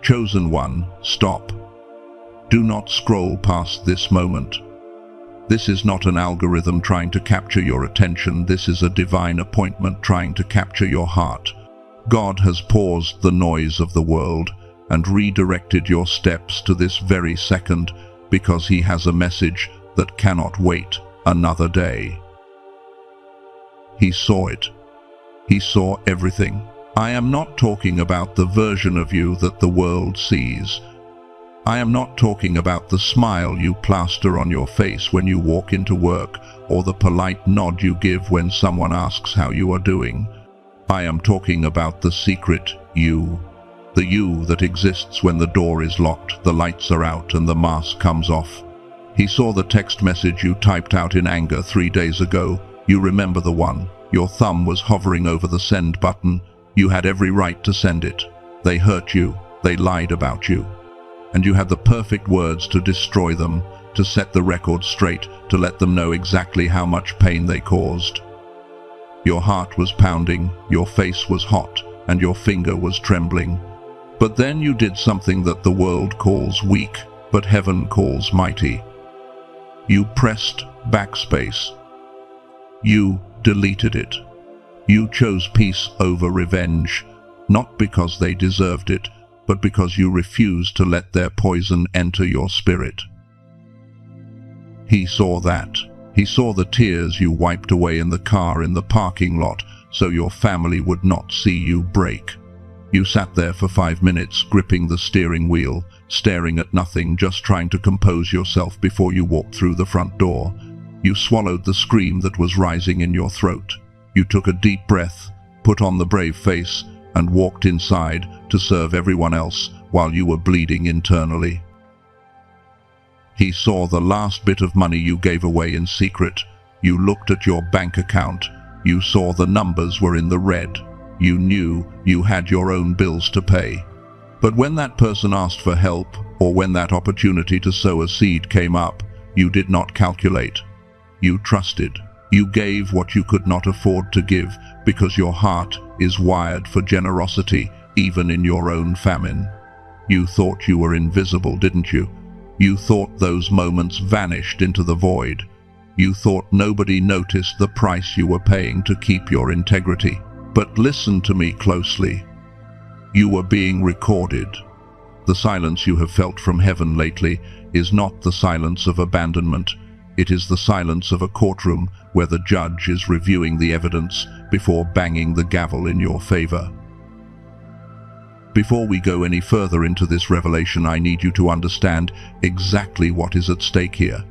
Chosen one, stop. Do not scroll past this moment. This is not an algorithm trying to capture your attention. This is a divine appointment trying to capture your heart. God has paused the noise of the world and redirected your steps to this very second because He has a message that cannot wait another day. He saw it. He saw everything. I am not talking about the version of you that the world sees. I am not talking about the smile you plaster on your face when you walk into work or the polite nod you give when someone asks how you are doing. I am talking about the secret you. The you that exists when the door is locked, the lights are out, and the mask comes off. He saw the text message you typed out in anger 3 days ago. You remember the one. Your thumb was hovering over the send button. You had every right to send it. They hurt you. They lied about you. And you had the perfect words to destroy them, to set the record straight, to let them know exactly how much pain they caused. Your heart was pounding, your face was hot, and your finger was trembling. But then you did something that the world calls weak, but heaven calls mighty. You pressed backspace. You deleted it. You chose peace over revenge, not because they deserved it, but because you refused to let their poison enter your spirit. He saw that. He saw the tears you wiped away in the car in the parking lot so your family would not see you break. You sat there for 5 minutes, gripping the steering wheel, staring at nothing, just trying to compose yourself before you walked through the front door. You swallowed the scream that was rising in your throat. You took a deep breath, put on the brave face, and walked inside to serve everyone else while you were bleeding internally. He saw the last bit of money you gave away in secret. You looked at your bank account. You saw the numbers were in the red. You knew you had your own bills to pay. But when that person asked for help, or when that opportunity to sow a seed came up, you did not calculate. You trusted. You gave what you could not afford to give because your heart is wired for generosity, even in your own famine. You thought you were invisible, didn't you? You thought those moments vanished into the void. You thought nobody noticed the price you were paying to keep your integrity. But listen to me closely. You were being recorded. The silence you have felt from heaven lately is not the silence of abandonment. It is the silence of a courtroom where the judge is reviewing the evidence before banging the gavel in your favor. Before we go any further into this revelation, I need you to understand exactly what is at stake here.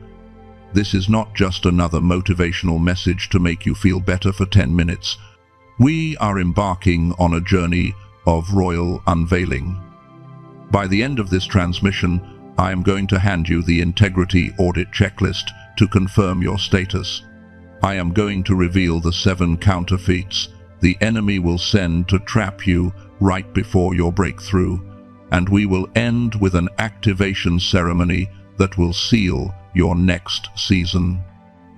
This is not just another motivational message to make you feel better for 10 minutes. We are embarking on a journey of royal unveiling. By the end of this transmission, I am going to hand you the integrity audit checklist to confirm your status. I am going to reveal the 7 counterfeits the enemy will send to trap you right before your breakthrough, and we will end with an activation ceremony that will seal your next season.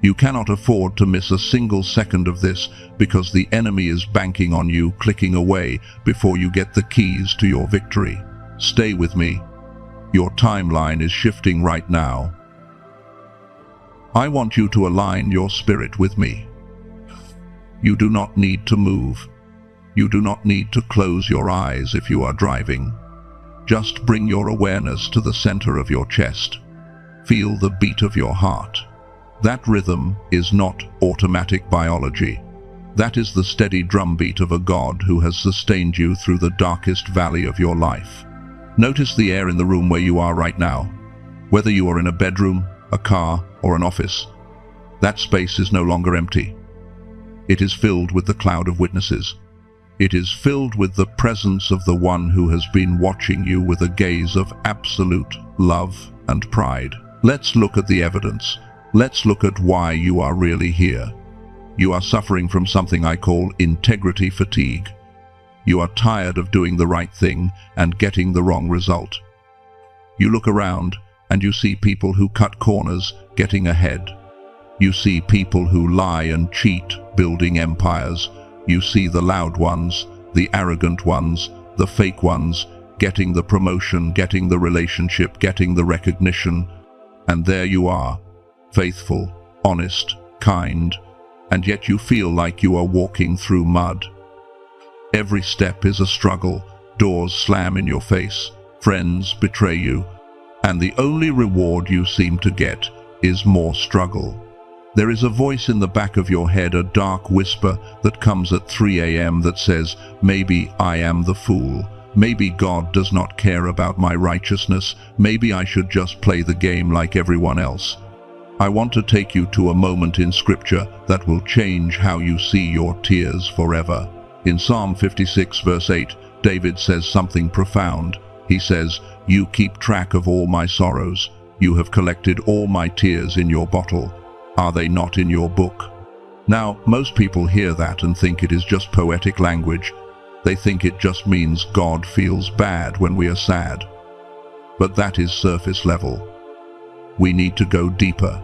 You cannot afford to miss a single second of this because the enemy is banking on you clicking away before you get the keys to your victory. Stay with me. Your timeline is shifting right now. I want you to align your spirit with me. You do not need to move. You do not need to close your eyes if you are driving. Just bring your awareness to the center of your chest. Feel the beat of your heart. That rhythm is not automatic biology. That is the steady drumbeat of a God who has sustained you through the darkest valley of your life. Notice the air in the room where you are right now. Whether you are in a bedroom, a car, or an office, that space is no longer empty. It is filled with the cloud of witnesses. It is filled with the presence of the one who has been watching you with a gaze of absolute love and pride. Let's look at the evidence. Let's look at why you are really here. You are suffering from something I call integrity fatigue. You are tired of doing the right thing and getting the wrong result. You look around and you see people who cut corners, getting ahead. You see people who lie and cheat, building empires. You see the loud ones, the arrogant ones, the fake ones, getting the promotion, getting the relationship, getting the recognition, and there you are, faithful, honest, kind, and yet you feel like you are walking through mud. Every step is a struggle, doors slam in your face, friends betray you, and the only reward you seem to get is more struggle. There is a voice in the back of your head, a dark whisper that comes at 3 a.m. that says, maybe I am the fool. Maybe God does not care about my righteousness. Maybe I should just play the game like everyone else. I want to take you to a moment in Scripture that will change how you see your tears forever. In Psalm 56 verse 8, David says something profound. He says, "You keep track of all my sorrows. You have collected all my tears in your bottle. Are they not in your book?" Now, most people hear that and think it is just poetic language. They think it just means God feels bad when we are sad. But that is surface level. We need to go deeper.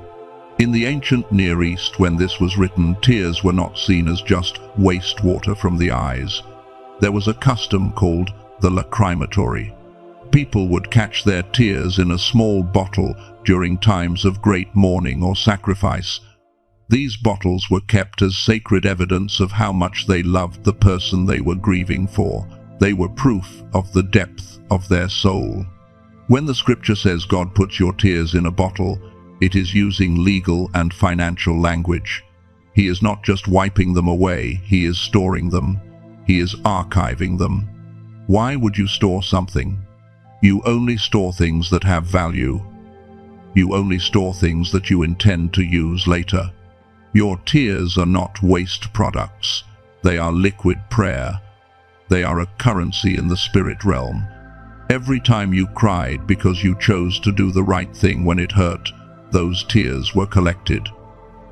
In the ancient Near East, when this was written, tears were not seen as just wastewater from the eyes. There was a custom called the lacrimatory. People would catch their tears in a small bottle during times of great mourning or sacrifice. These bottles were kept as sacred evidence of how much they loved the person they were grieving for. They were proof of the depth of their soul. When the Scripture says God puts your tears in a bottle, it is using legal and financial language. He is not just wiping them away, He is storing them. He is archiving them. Why would you store something? You only store things that have value. You only store things that you intend to use later. Your tears are not waste products. They are liquid prayer. They are a currency in the spirit realm. Every time you cried because you chose to do the right thing when it hurt, those tears were collected.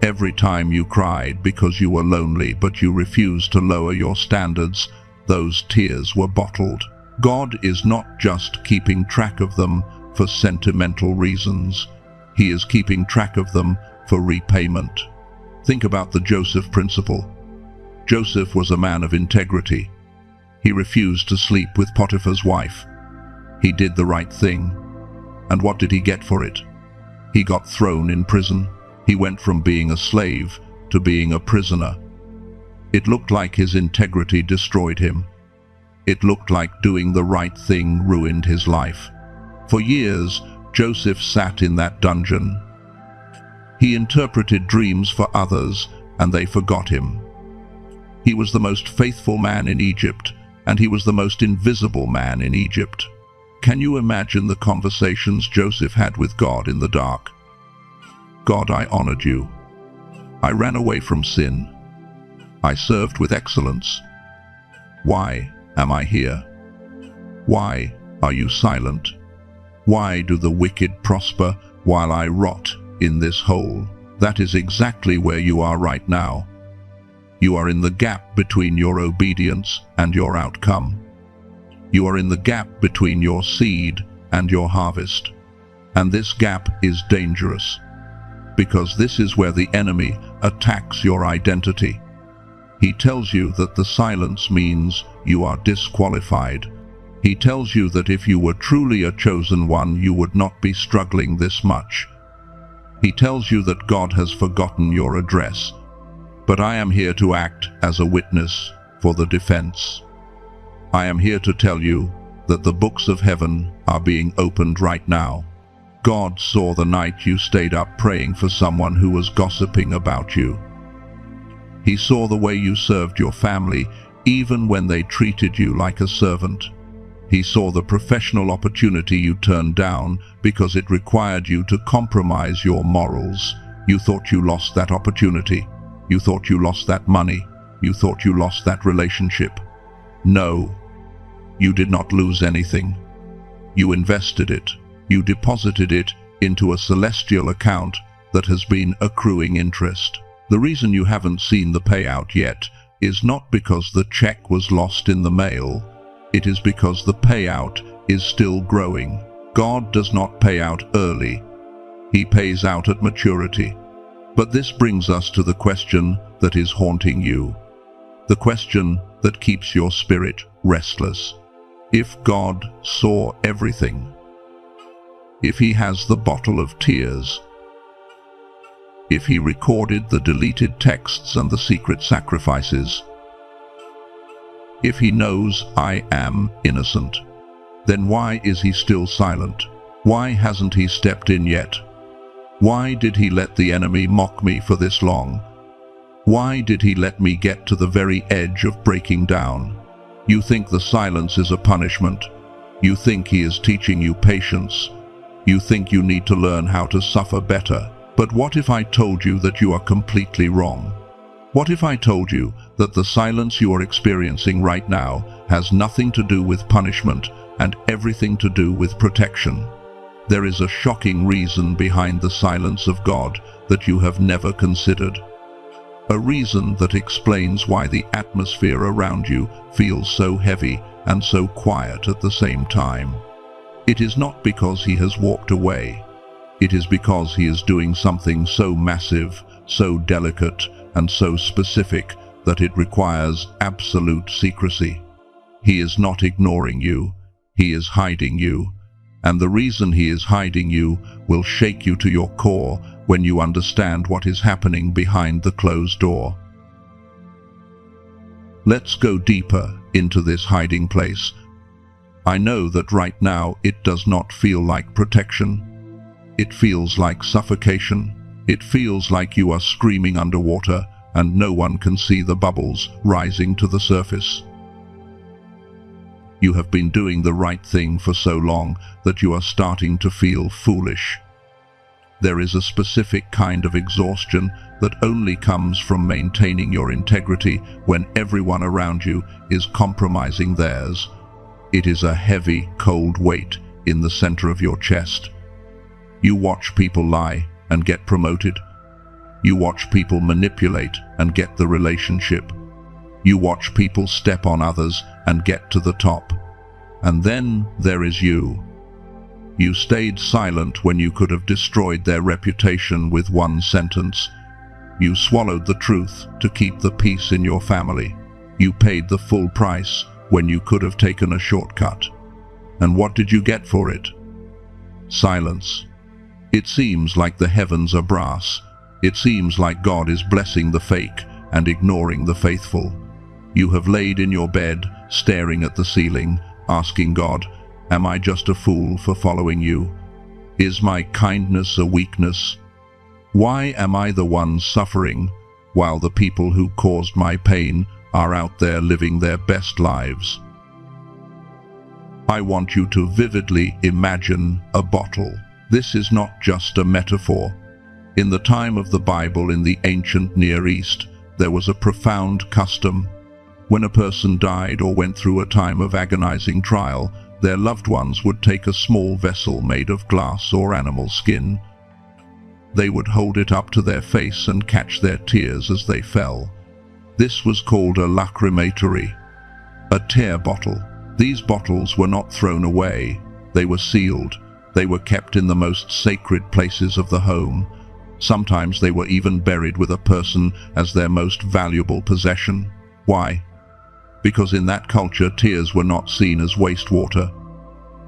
Every time you cried because you were lonely but you refused to lower your standards, those tears were bottled. God is not just keeping track of them for sentimental reasons. He is keeping track of them for repayment. Think about the Joseph principle. Joseph was a man of integrity. He refused to sleep with Potiphar's wife. He did the right thing. And what did he get for it? He got thrown in prison. He went from being a slave to being a prisoner. It looked like his integrity destroyed him. It looked like doing the right thing ruined his life. For years, Joseph sat in that dungeon. He interpreted dreams for others, and they forgot him. He was the most faithful man in Egypt, and he was the most invisible man in Egypt. Can you imagine the conversations Joseph had with God in the dark? God, I honored you. I ran away from sin. I served with excellence. Why am I here? Why are you silent? Why do the wicked prosper while I rot in this hole? That is exactly where you are right now. You are in the gap between your obedience and your outcome. You are in the gap between your seed and your harvest. And this gap is dangerous, because this is where the enemy attacks your identity. He tells you that the silence means you are disqualified. He tells you that if you were truly a chosen one, you would not be struggling this much. He tells you that God has forgotten your address. But I am here to act as a witness for the defense. I am here to tell you that the books of heaven are being opened right now. God saw the night you stayed up praying for someone who was gossiping about you. He saw the way you served your family, even when they treated you like a servant. He saw the professional opportunity you turned down because it required you to compromise your morals. You thought you lost that opportunity. You thought you lost that money. You thought you lost that relationship. No, you did not lose anything. You invested it. You deposited it into a celestial account that has been accruing interest. The reason you haven't seen the payout yet is not because the check was lost in the mail. It is because the payout is still growing. God does not pay out early. He pays out at maturity. But this brings us to the question that is haunting you. The question that keeps your spirit restless. If God saw everything, if he has the bottle of tears, if he recorded the deleted texts and the secret sacrifices, if he knows I am innocent, then why is he still silent? Why hasn't he stepped in yet? Why did he let the enemy mock me for this long? Why did he let me get to the very edge of breaking down? You think the silence is a punishment. You think he is teaching you patience. You think you need to learn how to suffer better. But what if I told you that you are completely wrong? What if I told you that the silence you are experiencing right now has nothing to do with punishment and everything to do with protection? There is a shocking reason behind the silence of God that you have never considered. A reason that explains why the atmosphere around you feels so heavy and so quiet at the same time. It is not because he has walked away. It is because he is doing something so massive, so delicate, and so specific that it requires absolute secrecy. He is not ignoring you. He is hiding you. And the reason he is hiding you will shake you to your core when you understand what is happening behind the closed door. Let's go deeper into this hiding place. I know that right now it does not feel like protection. It feels like suffocation. It feels like you are screaming underwater and no one can see the bubbles rising to the surface. You have been doing the right thing for so long that you are starting to feel foolish. There is a specific kind of exhaustion that only comes from maintaining your integrity when everyone around you is compromising theirs. It is a heavy, cold weight in the center of your chest. You watch people lie and get promoted. You watch people manipulate and get the relationship. You watch people step on others and get to the top. And then there is you. You stayed silent when you could have destroyed their reputation with one sentence. You swallowed the truth to keep the peace in your family. You paid the full price when you could have taken a shortcut. And what did you get for it? Silence. It seems like the heavens are brass. It seems like God is blessing the fake and ignoring the faithful. You have laid in your bed, staring at the ceiling, asking God, am I just a fool for following you? Is my kindness a weakness? Why am I the one suffering while the people who caused my pain are out there living their best lives? I want you to vividly imagine a bottle. This is not just a metaphor. In the time of the Bible in the ancient Near East, there was a profound custom. When a person died or went through a time of agonizing trial, their loved ones would take a small vessel made of glass or animal skin. They would hold it up to their face and catch their tears as they fell. This was called a lacrimatory, a tear bottle. These bottles were not thrown away. They were sealed. They were kept in the most sacred places of the home. Sometimes they were even buried with a person as their most valuable possession. Why? Because in that culture, tears were not seen as wastewater.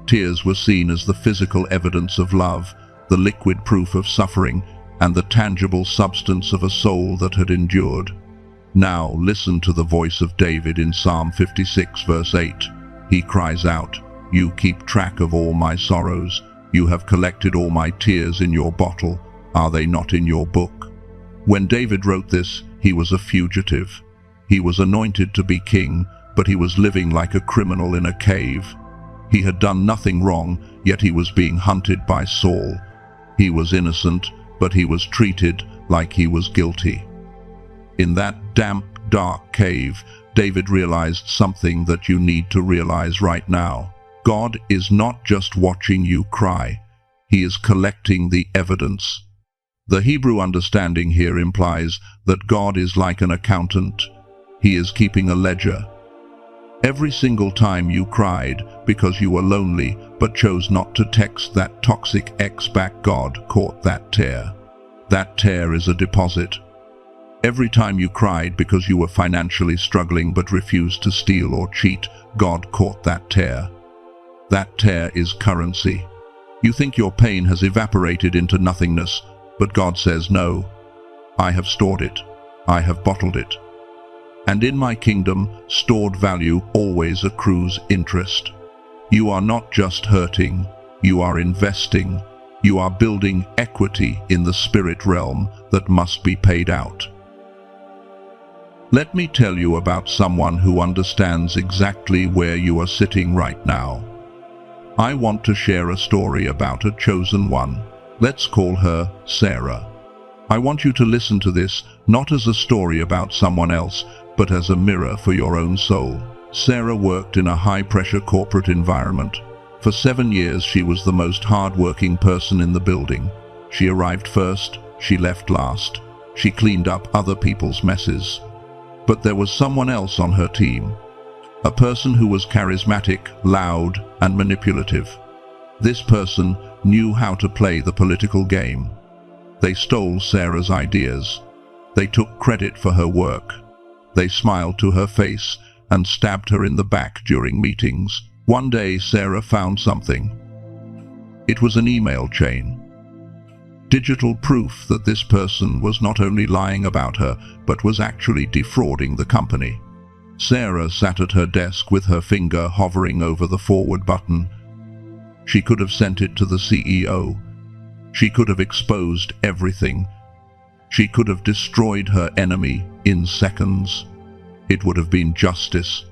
Tears were seen as the physical evidence of love, the liquid proof of suffering, and the tangible substance of a soul that had endured. Now listen to the voice of David in Psalm 56 verse 8. He cries out, "You keep track of all my sorrows. You have collected all my tears in your bottle. Are they not in your book?" When David wrote this, he was a fugitive. He was anointed to be king, but he was living like a criminal in a cave. He had done nothing wrong, yet he was being hunted by Saul. He was innocent, but he was treated like he was guilty. In that damp, dark cave, David realized something that you need to realize right now. God is not just watching you cry. He is collecting the evidence. The Hebrew understanding here implies that God is like an accountant. He is keeping a ledger. Every single time you cried because you were lonely but chose not to text that toxic ex back, God caught that tear. That tear is a deposit. Every time you cried because you were financially struggling but refused to steal or cheat, God caught that tear. That tear is currency. You think your pain has evaporated into nothingness, but God says no. I have stored it. I have bottled it. And in my kingdom, stored value always accrues interest. You are not just hurting, you are investing. You are building equity in the spirit realm that must be paid out. Let me tell you about someone who understands exactly where you are sitting right now. I want to share a story about a chosen one. Let's call her Sarah. I want you to listen to this not as a story about someone else, but as a mirror for your own soul. Sarah worked in a high-pressure corporate environment. For 7 years, she was the most hard-working person in the building. She arrived first, she left last. She cleaned up other people's messes. But there was someone else on her team. A person who was charismatic, loud, and manipulative. This person knew how to play the political game. They stole Sarah's ideas. They took credit for her work. They smiled to her face and stabbed her in the back during meetings. One day, Sarah found something. It was an email chain. Digital proof that this person was not only lying about her, but was actually defrauding the company. Sarah sat at her desk with her finger hovering over the forward button. She could have sent it to the CEO. She could have exposed everything. She could have destroyed her enemy in seconds. It would have been justice.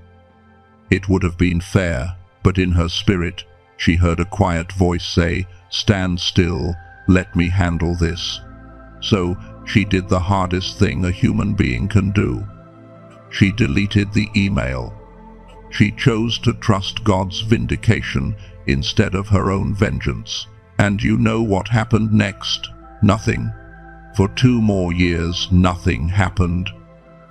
It would have been fair, but in her spirit, she heard a quiet voice say, "Stand still, let me handle this." So she did the hardest thing a human being can do. She deleted the email. She chose to trust God's vindication instead of her own vengeance. And you know what happened next? Nothing. For 2 more years, nothing happened.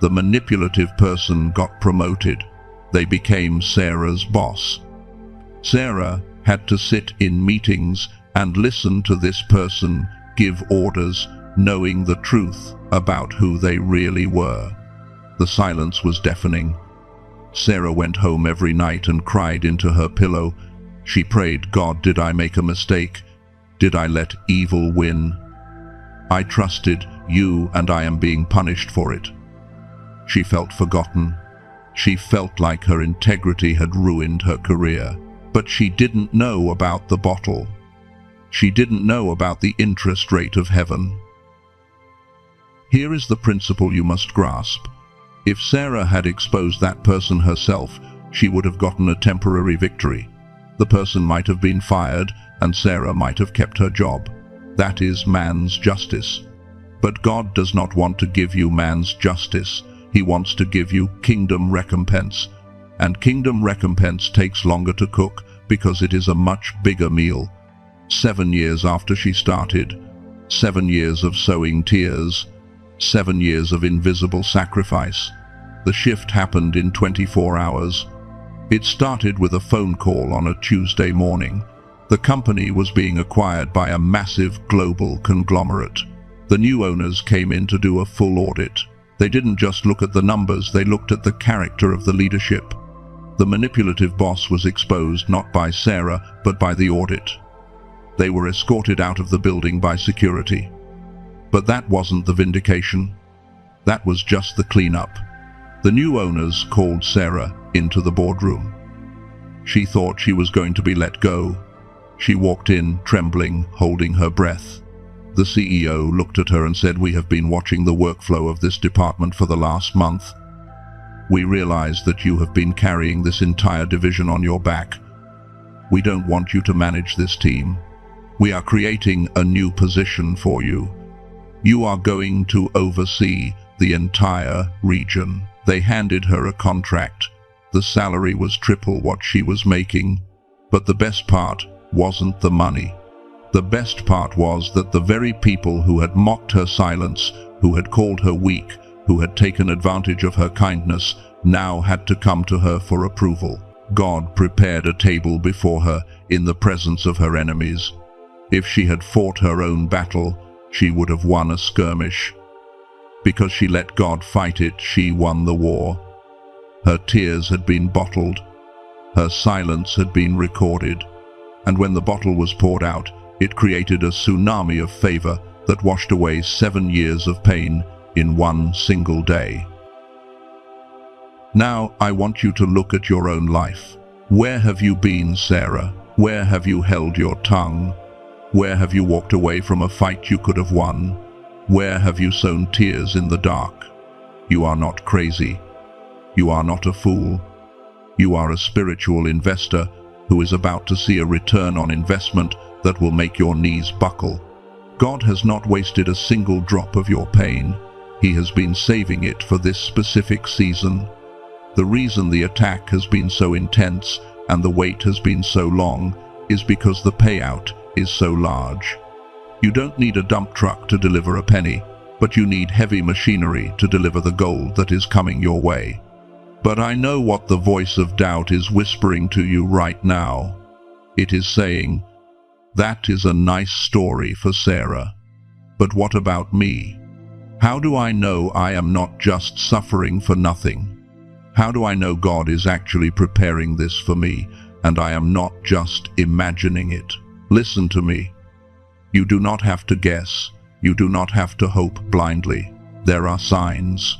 The manipulative person got promoted. They became Sarah's boss. Sarah had to sit in meetings and listen to this person give orders, knowing the truth about who they really were. The silence was deafening. Sarah went home every night and cried into her pillow. She prayed, "God, did I make a mistake? Did I let evil win? I trusted you and I am being punished for it." She felt forgotten. She felt like her integrity had ruined her career. But she didn't know about the bottle. She didn't know about the interest rate of heaven. Here is the principle you must grasp. If Sarah had exposed that person herself, she would have gotten a temporary victory. The person might have been fired, and Sarah might have kept her job. That is man's justice. But God does not want to give you man's justice. He wants to give you kingdom recompense. And kingdom recompense takes longer to cook because it is a much bigger meal. 7 years after she started, 7 years of sowing tears, 7 years of invisible sacrifice. The shift happened in 24 hours. It started with a phone call on a Tuesday morning. The company was being acquired by a massive global conglomerate. The new owners came in to do a full audit. They didn't just look at the numbers, they looked at the character of the leadership. The manipulative boss was exposed not by Sarah, but by the audit. They were escorted out of the building by security. But that wasn't the vindication. That was just the cleanup. The new owners called Sarah into the boardroom. She thought she was going to be let go. She walked in, trembling, holding her breath. The CEO looked at her and said, "We have been watching the workflow of this department for the last month. We realize that you have been carrying this entire division on your back. We don't want you to manage this team. We are creating a new position for you. You are going to oversee the entire region." They handed her a contract. The salary was triple what she was making. But the best part wasn't the money. The best part was that the very people who had mocked her silence, who had called her weak, who had taken advantage of her kindness, now had to come to her for approval. God prepared a table before her in the presence of her enemies. If she had fought her own battle, she would have won a skirmish. Because she let God fight it, she won the war. Her tears had been bottled. Her silence had been recorded, and when the bottle was poured out, it created a tsunami of favor that washed away 7 years of pain in one single day. Now I want you to look at your own life. Where have you been, Sarah? Where have you held your tongue? Where have you walked away from a fight you could have won? Where have you sown tears in the dark? You are not crazy. You are not a fool. You are a spiritual investor who is about to see a return on investment that will make your knees buckle. God has not wasted a single drop of your pain. He has been saving it for this specific season. The reason the attack has been so intense and the wait has been so long is because the payout is so large. You don't need a dump truck to deliver a penny, but you need heavy machinery to deliver the gold that is coming your way. But I know what the voice of doubt is whispering to you right now. It is saying, "That is a nice story for Sarah. But what about me? How do I know I am not just suffering for nothing? How do I know God is actually preparing this for me, and I am not just imagining it?" Listen to me. You do not have to guess. You do not have to hope blindly. There are signs.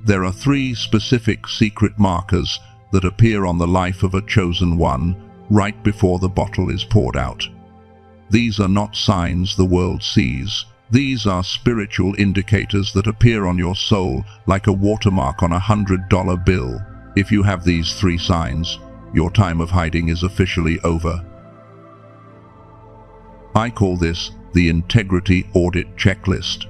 There are 3 specific secret markers that appear on the life of a chosen one right before the bottle is poured out. These are not signs the world sees. These are spiritual indicators that appear on your soul like a watermark on a $100 bill. If you have these 3 signs, your time of hiding is officially over. I call this the integrity audit checklist.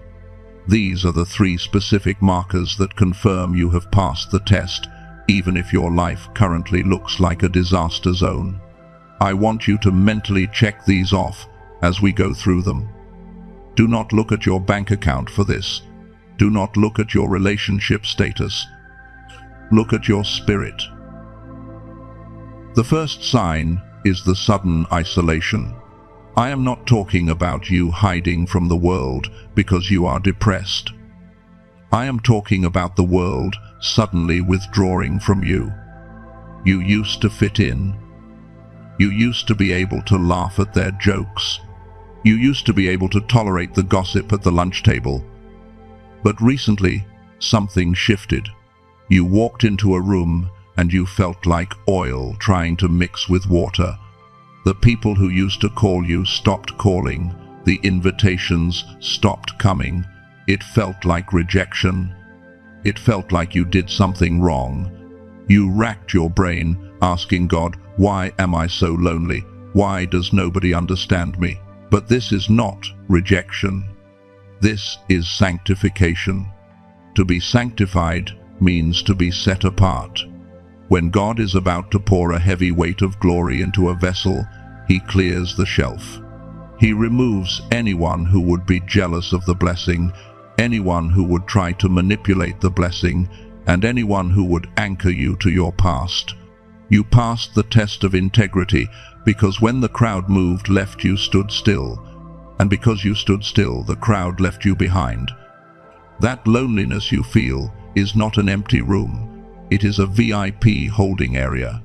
These are the 3 specific markers that confirm you have passed the test, even if your life currently looks like a disaster zone. I want you to mentally check these off as we go through them. Do not look at your bank account for this. Do not look at your relationship status. Look at your spirit. The first sign is the sudden isolation. I am not talking about you hiding from the world because you are depressed. I am talking about the world suddenly withdrawing from you. You used to fit in. You used to be able to laugh at their jokes. You used to be able to tolerate the gossip at the lunch table. But recently, something shifted. You walked into a room and you felt like oil trying to mix with water. The people who used to call you stopped calling. The invitations stopped coming. It felt like rejection. It felt like you did something wrong. You racked your brain, asking God, "Why am I so lonely? Why does nobody understand me?" But this is not rejection. This is sanctification. To be sanctified means to be set apart. When God is about to pour a heavy weight of glory into a vessel, He clears the shelf. He removes anyone who would be jealous of the blessing, anyone who would try to manipulate the blessing, and anyone who would anchor you to your past. You passed the test of integrity because when the crowd moved left you stood still, and because you stood still the crowd left you behind. That loneliness you feel is not an empty room. It is a VIP holding area.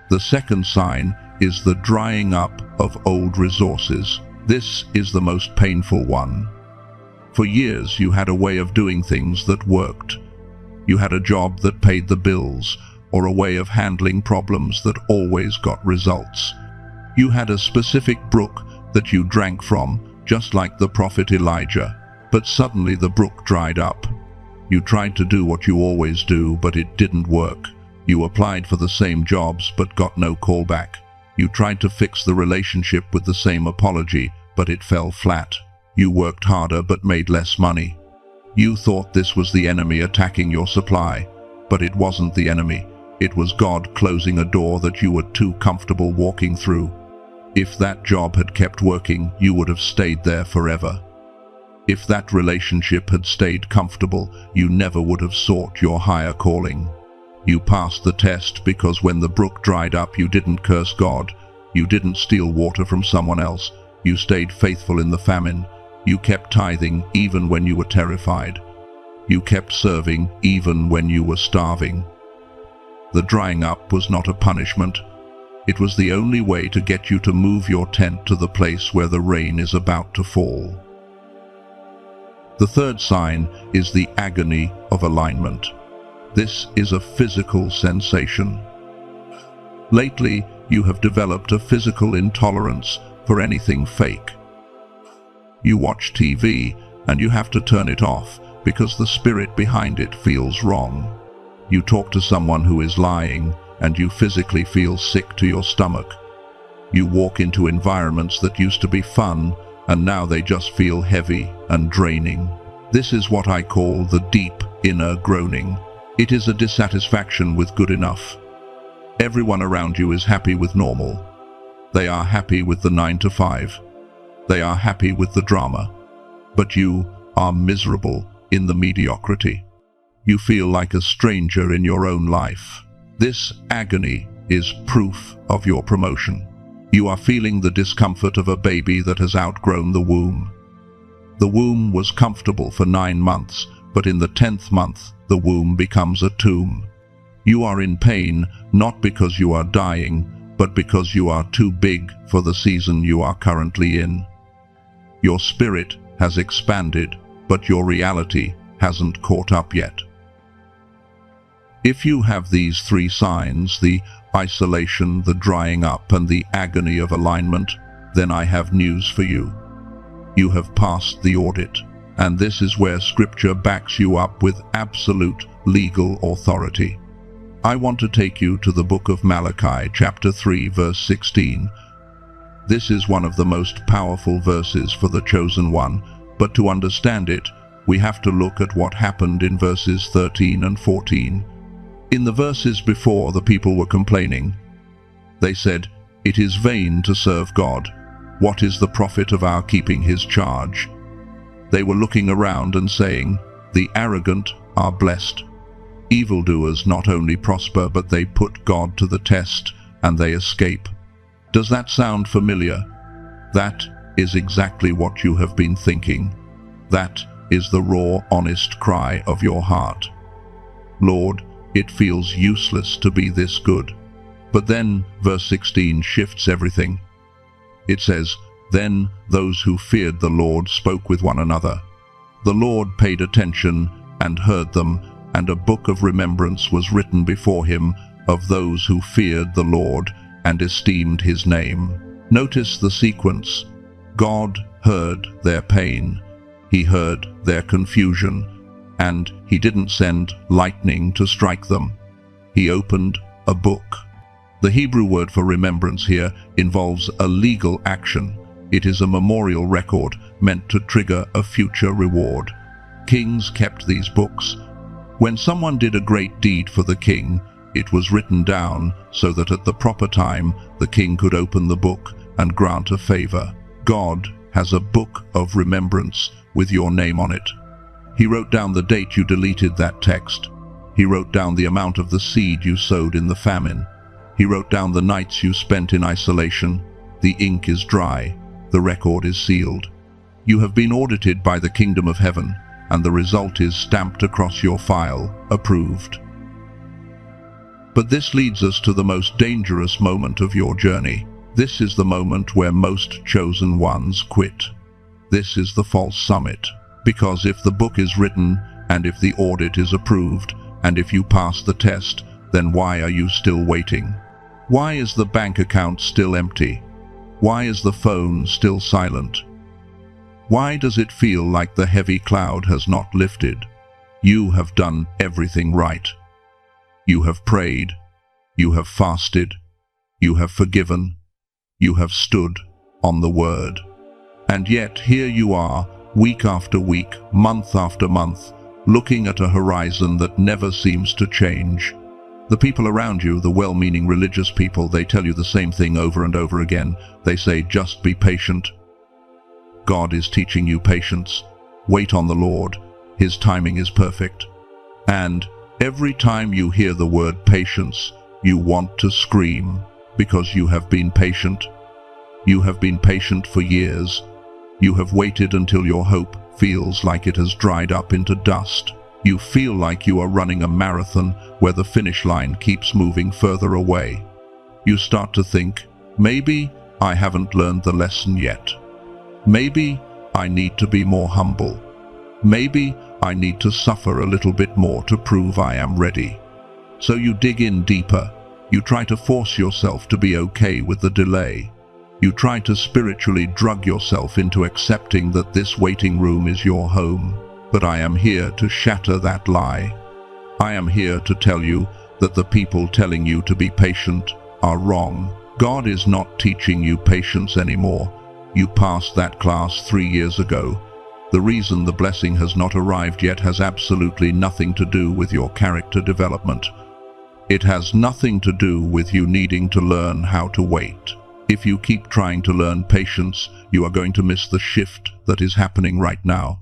The second sign is the drying up of old resources. This is the most painful one. For years you had a way of doing things that worked. You had a job that paid the bills, or a way of handling problems that always got results. You had a specific brook that you drank from, just like the prophet Elijah, but suddenly the brook dried up. You tried to do what you always do, but it didn't work. You applied for the same jobs, but got no callback. You tried to fix the relationship with the same apology, but it fell flat. You worked harder, but made less money. You thought this was the enemy attacking your supply, but it wasn't the enemy. It was God closing a door that you were too comfortable walking through. If that job had kept working, you would have stayed there forever. If that relationship had stayed comfortable, you never would have sought your higher calling. You passed the test because when the brook dried up, you didn't curse God. You didn't steal water from someone else. You stayed faithful in the famine. You kept tithing even when you were terrified. You kept serving even when you were starving. The drying up was not a punishment. It was the only way to get you to move your tent to the place where the rain is about to fall. The third sign is the agony of alignment. This is a physical sensation. Lately, you have developed a physical intolerance for anything fake. You watch TV and you have to turn it off because the spirit behind it feels wrong. You talk to someone who is lying and you physically feel sick to your stomach. You walk into environments that used to be fun and now they just feel heavy and draining. This is what I call the deep inner groaning. It is a dissatisfaction with good enough. Everyone around you is happy with normal. They are happy with the 9 to 5. They are happy with the drama. But you are miserable in the mediocrity. You feel like a stranger in your own life. This agony is proof of your promotion. You are feeling the discomfort of a baby that has outgrown the womb. The womb was comfortable for 9 months, but in the 10th month, the womb becomes a tomb. You are in pain, not because you are dying, but because you are too big for the season you are currently in. Your spirit has expanded, but your reality hasn't caught up yet. If you have these 3 signs, the isolation, the drying up, and the agony of alignment, then I have news for you. You have passed the audit, and this is where Scripture backs you up with absolute legal authority. I want to take you to the book of Malachi, chapter 3, verse 16. This is one of the most powerful verses for the chosen one, but to understand it, we have to look at what happened in verses 13 and 14. In the verses before, the people were complaining. They said, "It is vain to serve God. What is the profit of our keeping his charge?" They were looking around and saying, "The arrogant are blessed." Evildoers not only prosper, but they put God to the test, and they escape. Does that sound familiar? That is exactly what you have been thinking. That is the raw, honest cry of your heart. Lord, it feels useless to be this good. But then verse 16 shifts everything. It says, "Then those who feared the Lord spoke with one another. The Lord paid attention and heard them, and a book of remembrance was written before him of those who feared the Lord and esteemed his name." Notice the sequence. God heard their pain. He heard their confusion, and he didn't send lightning to strike them. He opened a book. The Hebrew word for remembrance here involves a legal action. It is a memorial record meant to trigger a future reward. Kings kept these books. When someone did a great deed for the king, it was written down so that at the proper time the king could open the book and grant a favor. God has a book of remembrance with your name on it. He wrote down the date you deleted that text. He wrote down the amount of the seed you sowed in the famine. He wrote down the nights you spent in isolation. The ink is dry. The record is sealed. You have been audited by the kingdom of heaven, and the result is stamped across your file, approved. But this leads us to the most dangerous moment of your journey. This is the moment where most chosen ones quit. This is the false summit. Because if the book is written, and if the audit is approved, and if you pass the test, then why are you still waiting? Why is the bank account still empty? Why is the phone still silent? Why does it feel like the heavy cloud has not lifted? You have done everything right. You have prayed. You have fasted. You have forgiven. You have stood on the word. And yet here you are, week after week, month after month, looking at a horizon that never seems to change. The people around you, the well-meaning religious people, they tell you the same thing over and over again. They say, just be patient. God is teaching you patience. Wait on the Lord. His timing is perfect. And every time you hear the word patience, you want to scream because you have been patient. You have been patient for years. You have waited until your hope feels like it has dried up into dust. You feel like you are running a marathon where the finish line keeps moving further away. You start to think, maybe I haven't learned the lesson yet. Maybe I need to be more humble. Maybe I need to suffer a little bit more to prove I am ready. So you dig in deeper. You try to force yourself to be okay with the delay. You try to spiritually drug yourself into accepting that this waiting room is your home. But I am here to shatter that lie. I am here to tell you that the people telling you to be patient are wrong. God is not teaching you patience anymore. You passed that class 3 years ago. The reason the blessing has not arrived yet has absolutely nothing to do with your character development. It has nothing to do with you needing to learn how to wait. If you keep trying to learn patience, you are going to miss the shift that is happening right now.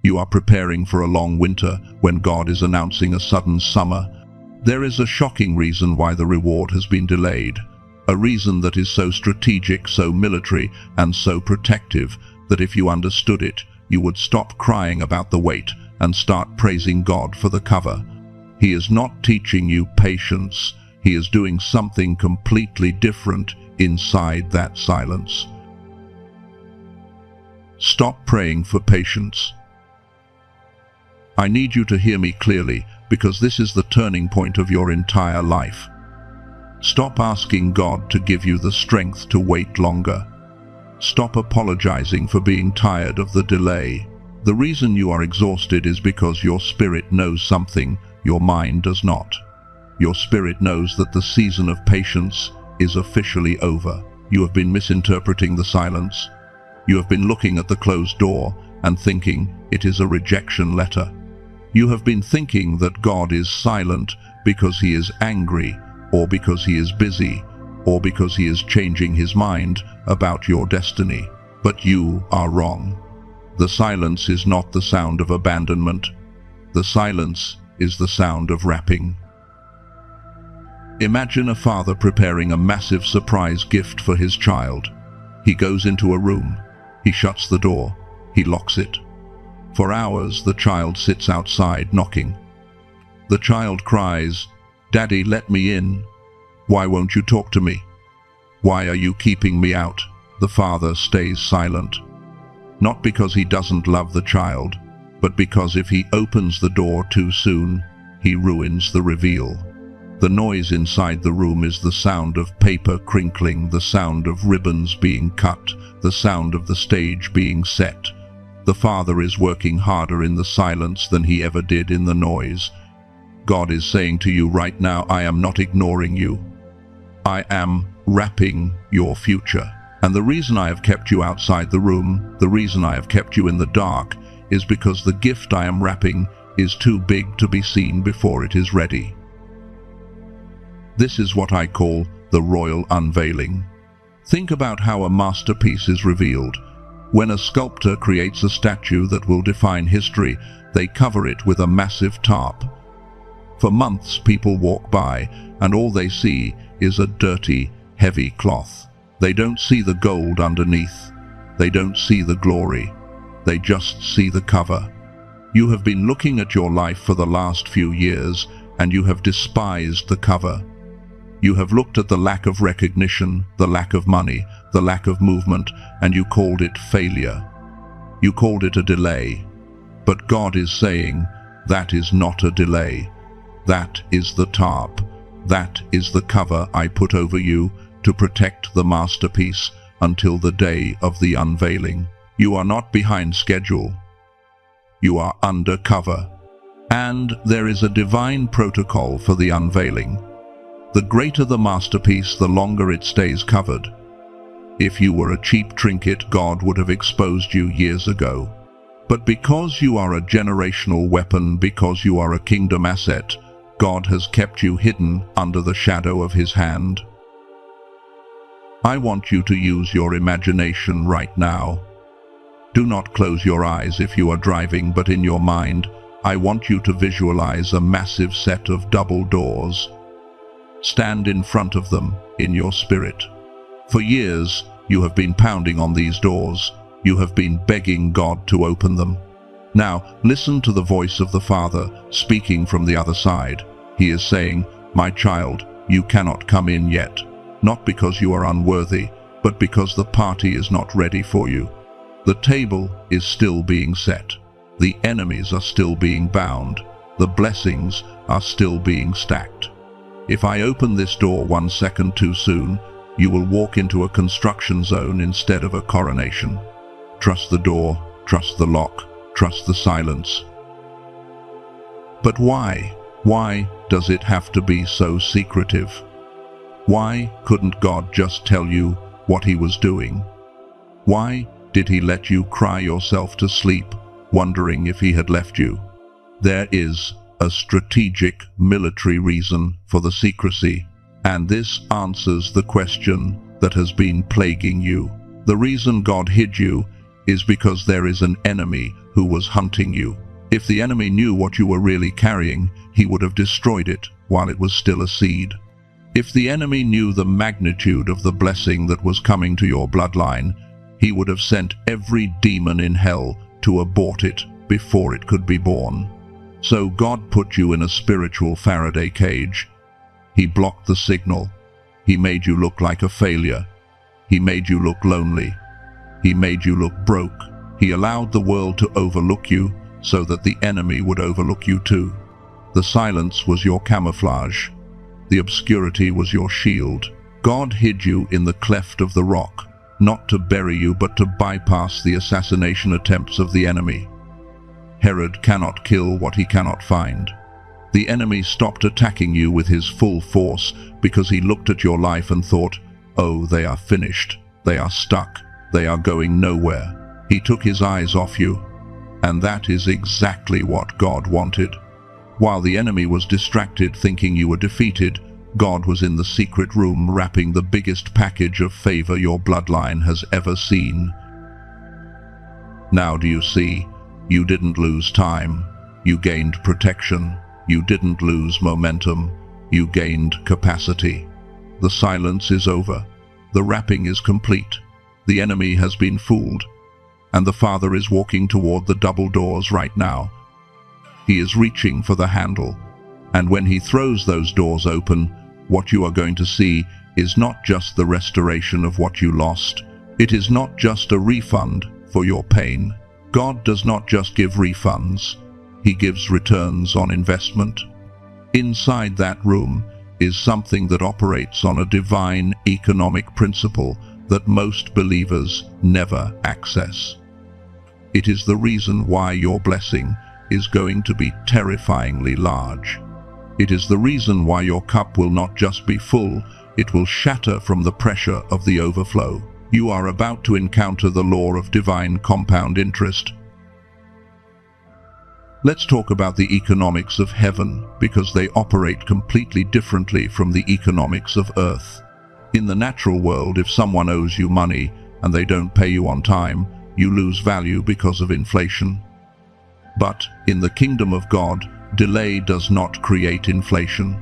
You are preparing for a long winter when God is announcing a sudden summer. There is a shocking reason why the reward has been delayed. A reason that is so strategic, so military, and so protective that if you understood it, you would stop crying about the wait and start praising God for the cover. He is not teaching you patience. He is doing something completely different inside that silence. Stop praying for patience. I need you to hear me clearly, because this is the turning point of your entire life. Stop asking God to give you the strength to wait longer. Stop apologizing for being tired of the delay. The reason you are exhausted is because your spirit knows something your mind does not. Your spirit knows that the season of patience is officially over. You have been misinterpreting the silence. You have been looking at the closed door and thinking it is a rejection letter. You have been thinking that God is silent because he is angry, or because he is busy, or because he is changing his mind about your destiny. But you are wrong. The silence is not the sound of abandonment. The silence is the sound of wrapping. Imagine a father preparing a massive surprise gift for his child. He goes into a room. He shuts the door. He locks it. For hours, the child sits outside knocking. The child cries, "Daddy, let me in. Why won't you talk to me? Why are you keeping me out?" The father stays silent. Not because he doesn't love the child, but because if he opens the door too soon, he ruins the reveal. The noise inside the room is the sound of paper crinkling, the sound of ribbons being cut, the sound of the stage being set. The father is working harder in the silence than he ever did in the noise. God is saying to you right now, I am not ignoring you. I am wrapping your future. And the reason I have kept you outside the room, the reason I have kept you in the dark, is because the gift I am wrapping is too big to be seen before it is ready. This is what I call the royal unveiling. Think about how a masterpiece is revealed. When a sculptor creates a statue that will define history, they cover it with a massive tarp. For months, people walk by, and all they see is a dirty, heavy cloth. They don't see the gold underneath. They don't see the glory. They just see the cover. You have been looking at your life for the last few years, and you have despised the cover. You have looked at the lack of recognition, the lack of money, the lack of movement, and you called it failure. You called it a delay. But God is saying, that is not a delay. That is the tarp. That is the cover I put over you to protect the masterpiece until the day of the unveiling. You are not behind schedule. You are under cover. And there is a divine protocol for the unveiling. The greater the masterpiece, the longer it stays covered. If you were a cheap trinket, God would have exposed you years ago. But because you are a generational weapon, because you are a kingdom asset, God has kept you hidden under the shadow of his hand. I want you to use your imagination right now. Do not close your eyes if you are driving, but in your mind, I want you to visualize a massive set of double doors. Stand in front of them in your spirit. For years, you have been pounding on these doors. You have been begging God to open them. Now, listen to the voice of the Father speaking from the other side. He is saying, "My child, you cannot come in yet, not because you are unworthy, but because the party is not ready for you. The table is still being set. The enemies are still being bound. The blessings are still being stacked. If I open this door 1 second too soon, you will walk into a construction zone instead of a coronation. Trust the door, trust the lock, trust the silence." But why? Why does it have to be so secretive? Why couldn't God just tell you what he was doing? Why did he let you cry yourself to sleep, wondering if he had left you? There is a strategic military reason for the secrecy, and this answers the question that has been plaguing you. The reason God hid you is because there is an enemy who was hunting you. If the enemy knew what you were really carrying, he would have destroyed it while it was still a seed. If the enemy knew the magnitude of the blessing that was coming to your bloodline, he would have sent every demon in hell to abort it before it could be born. So God put you in a spiritual Faraday cage. He blocked the signal. He made you look like a failure. He made you look lonely. He made you look broke. He allowed the world to overlook you so that the enemy would overlook you too. The silence was your camouflage. The obscurity was your shield. God hid you in the cleft of the rock, not to bury you but to bypass the assassination attempts of the enemy. Herod cannot kill what he cannot find. The enemy stopped attacking you with his full force because he looked at your life and thought, "Oh, they are finished. They are stuck. They are going nowhere." He took his eyes off you, and that is exactly what God wanted. While the enemy was distracted thinking you were defeated, God was in the secret room wrapping the biggest package of favor your bloodline has ever seen. Now do you see? You didn't lose time. You gained protection. You didn't lose momentum. You gained capacity. The silence is over. The wrapping is complete. The enemy has been fooled. And the Father is walking toward the double doors right now. He is reaching for the handle. And when he throws those doors open, what you are going to see is not just the restoration of what you lost. It is not just a refund for your pain. God does not just give refunds. He gives returns on investment. Inside that room is something that operates on a divine economic principle that most believers never access. It is the reason why your blessing is going to be terrifyingly large. It is the reason why your cup will not just be full, it will shatter from the pressure of the overflow. You are about to encounter the law of divine compound interest. Let's talk about the economics of heaven, because they operate completely differently from the economics of earth. In the natural world, if someone owes you money and they don't pay you on time, you lose value because of inflation. But in the kingdom of God, delay does not create inflation.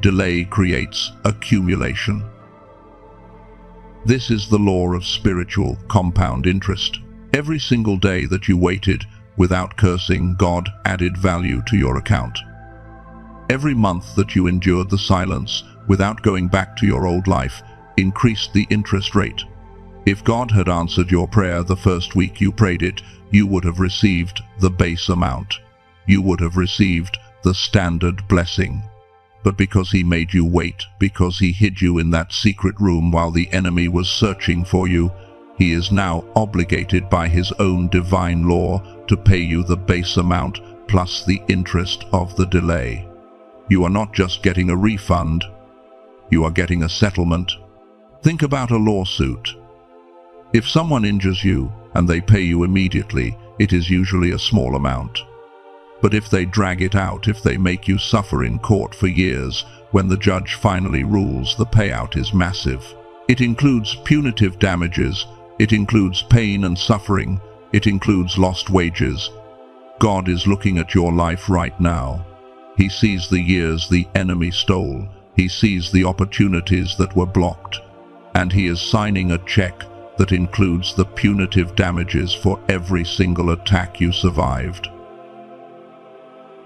Delay creates accumulation. This is the law of spiritual compound interest. Every single day that you waited without cursing, God added value to your account. Every month that you endured the silence without going back to your old life increased the interest rate. If God had answered your prayer the first week you prayed it, you would have received the base amount. You would have received the standard blessing. But because he made you wait, because he hid you in that secret room while the enemy was searching for you, he is now obligated by his own divine law to pay you the base amount plus the interest of the delay. You are not just getting a refund, you are getting a settlement. Think about a lawsuit. If someone injures you and they pay you immediately, it is usually a small amount. But if they drag it out, if they make you suffer in court for years, when the judge finally rules, the payout is massive. It includes punitive damages, it includes pain and suffering, it includes lost wages. God is looking at your life right now. He sees the years the enemy stole. He sees the opportunities that were blocked. And he is signing a check that includes the punitive damages for every single attack you survived.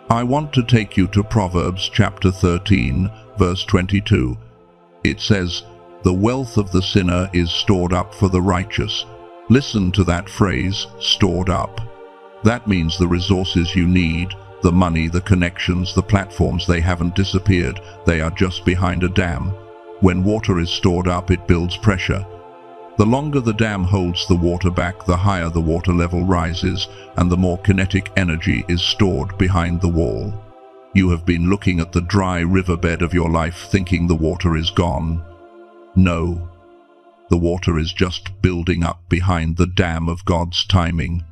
I want to take you to Proverbs chapter 13, verse 22. It says, "The wealth of the sinner is stored up for the righteous." Listen to that phrase, stored up. That means the resources you need, the money, the connections, the platforms, they haven't disappeared. They are just behind a dam. When water is stored up, it builds pressure. The longer the dam holds the water back, the higher the water level rises, and the more kinetic energy is stored behind the wall. You have been looking at the dry riverbed of your life thinking the water is gone. No, the water is just building up behind the dam of God's timing.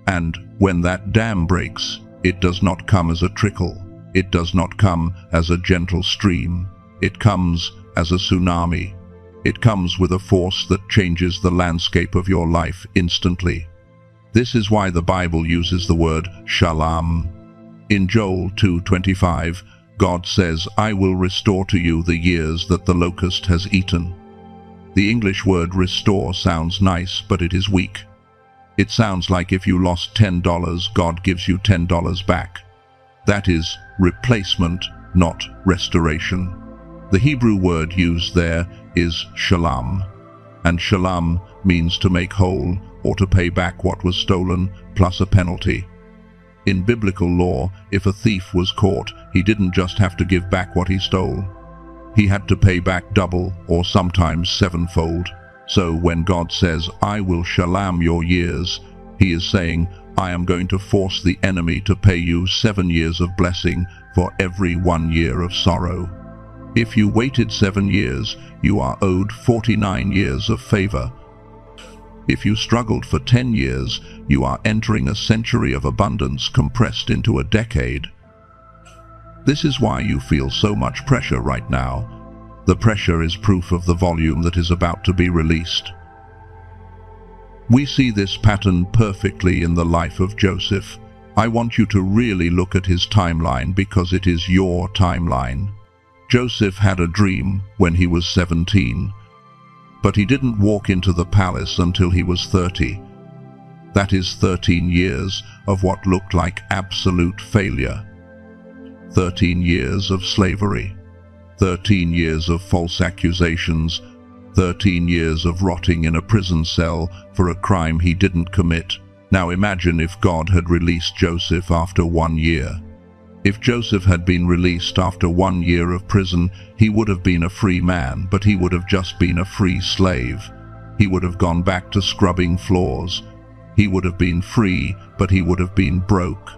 And when that dam breaks, it does not come as a trickle. It does not come as a gentle stream. It comes as a tsunami. It comes with a force that changes the landscape of your life instantly. This is why the Bible uses the word shalom. In Joel 2:25, God says, "I will restore to you the years that the locust has eaten." The English word restore sounds nice, but it is weak. It sounds like if you lost $10, God gives you $10 back. That is replacement, not restoration. The Hebrew word used there is shalom, and shalom means to make whole or to pay back what was stolen plus a penalty. In biblical law, if a thief was caught, he didn't just have to give back what he stole. He had to pay back double or sometimes sevenfold. So when God says, "I will shalom your years," he is saying, "I am going to force the enemy to pay you 7 years of blessing for every 1 year of sorrow." If you waited 7 years, you are owed 49 years of favor. If you struggled for 10 years, you are entering a century of abundance compressed into a decade. This is why you feel so much pressure right now. The pressure is proof of the volume that is about to be released. We see this pattern perfectly in the life of Joseph. I want you to really look at his timeline because it is your timeline. Joseph had a dream when he was 17, but he didn't walk into the palace until he was 30. That is 13 years of what looked like absolute failure. 13 years of slavery. 13 years of false accusations. 13 years of rotting in a prison cell for a crime he didn't commit. Now imagine if God had released Joseph after 1 year. If Joseph had been released after 1 year of prison, he would have been a free man, but he would have just been a free slave. He would have gone back to scrubbing floors. He would have been free, but he would have been broke.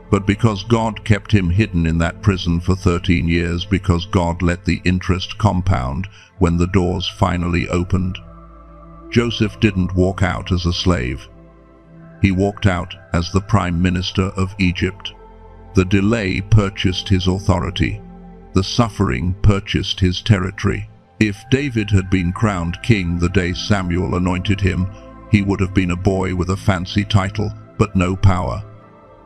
But because God kept him hidden in that prison for 13 years, because God let the interest compound when the doors finally opened, Joseph didn't walk out as a slave. He walked out as the Prime Minister of Egypt. The delay purchased his authority. The suffering purchased his territory. If David had been crowned king the day Samuel anointed him, he would have been a boy with a fancy title, but no power.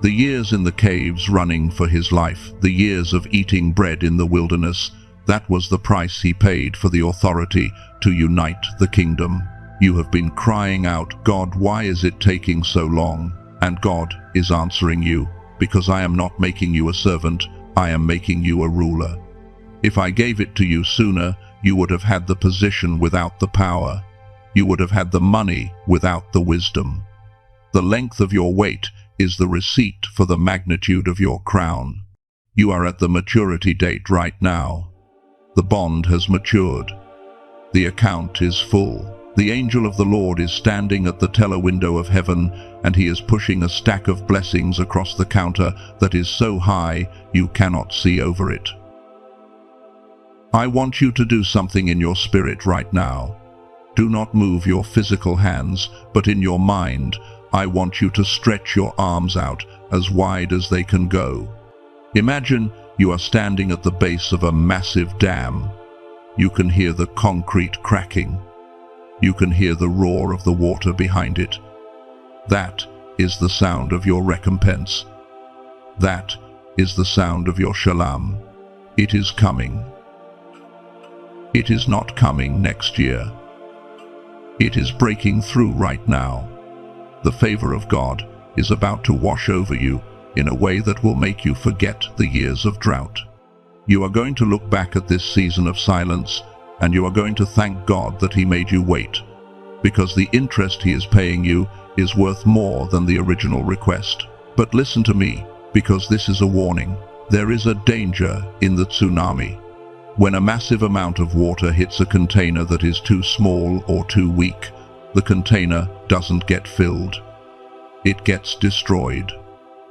The years in the caves running for his life, the years of eating bread in the wilderness, that was the price he paid for the authority to unite the kingdom. You have been crying out, "God, why is it taking so long?" And God is answering you, "Because I am not making you a servant, I am making you a ruler. If I gave it to you sooner, you would have had the position without the power. You would have had the money without the wisdom. The length of your wait is the receipt for the magnitude of your crown. You are at the maturity date right now. The bond has matured. The account is full. The angel of the Lord is standing at the teller window of heaven, and he is pushing a stack of blessings across the counter that is so high you cannot see over it. I want you to do something in your spirit right now. Do not move your physical hands, but in your mind, I want you to stretch your arms out as wide as they can go. Imagine you are standing at the base of a massive dam. You can hear the concrete cracking. You can hear the roar of the water behind it. That is the sound of your recompense. That is the sound of your shalom. It is coming. It is not coming next year. It is breaking through right now. The favor of God is about to wash over you in a way that will make you forget the years of drought. You are going to look back at this season of silence, and you are going to thank God that He made you wait, because the interest He is paying you is worth more than the original request. But listen to me, because this is a warning. There is a danger in the tsunami. When a massive amount of water hits a container that is too small or too weak, the container doesn't get filled. It gets destroyed.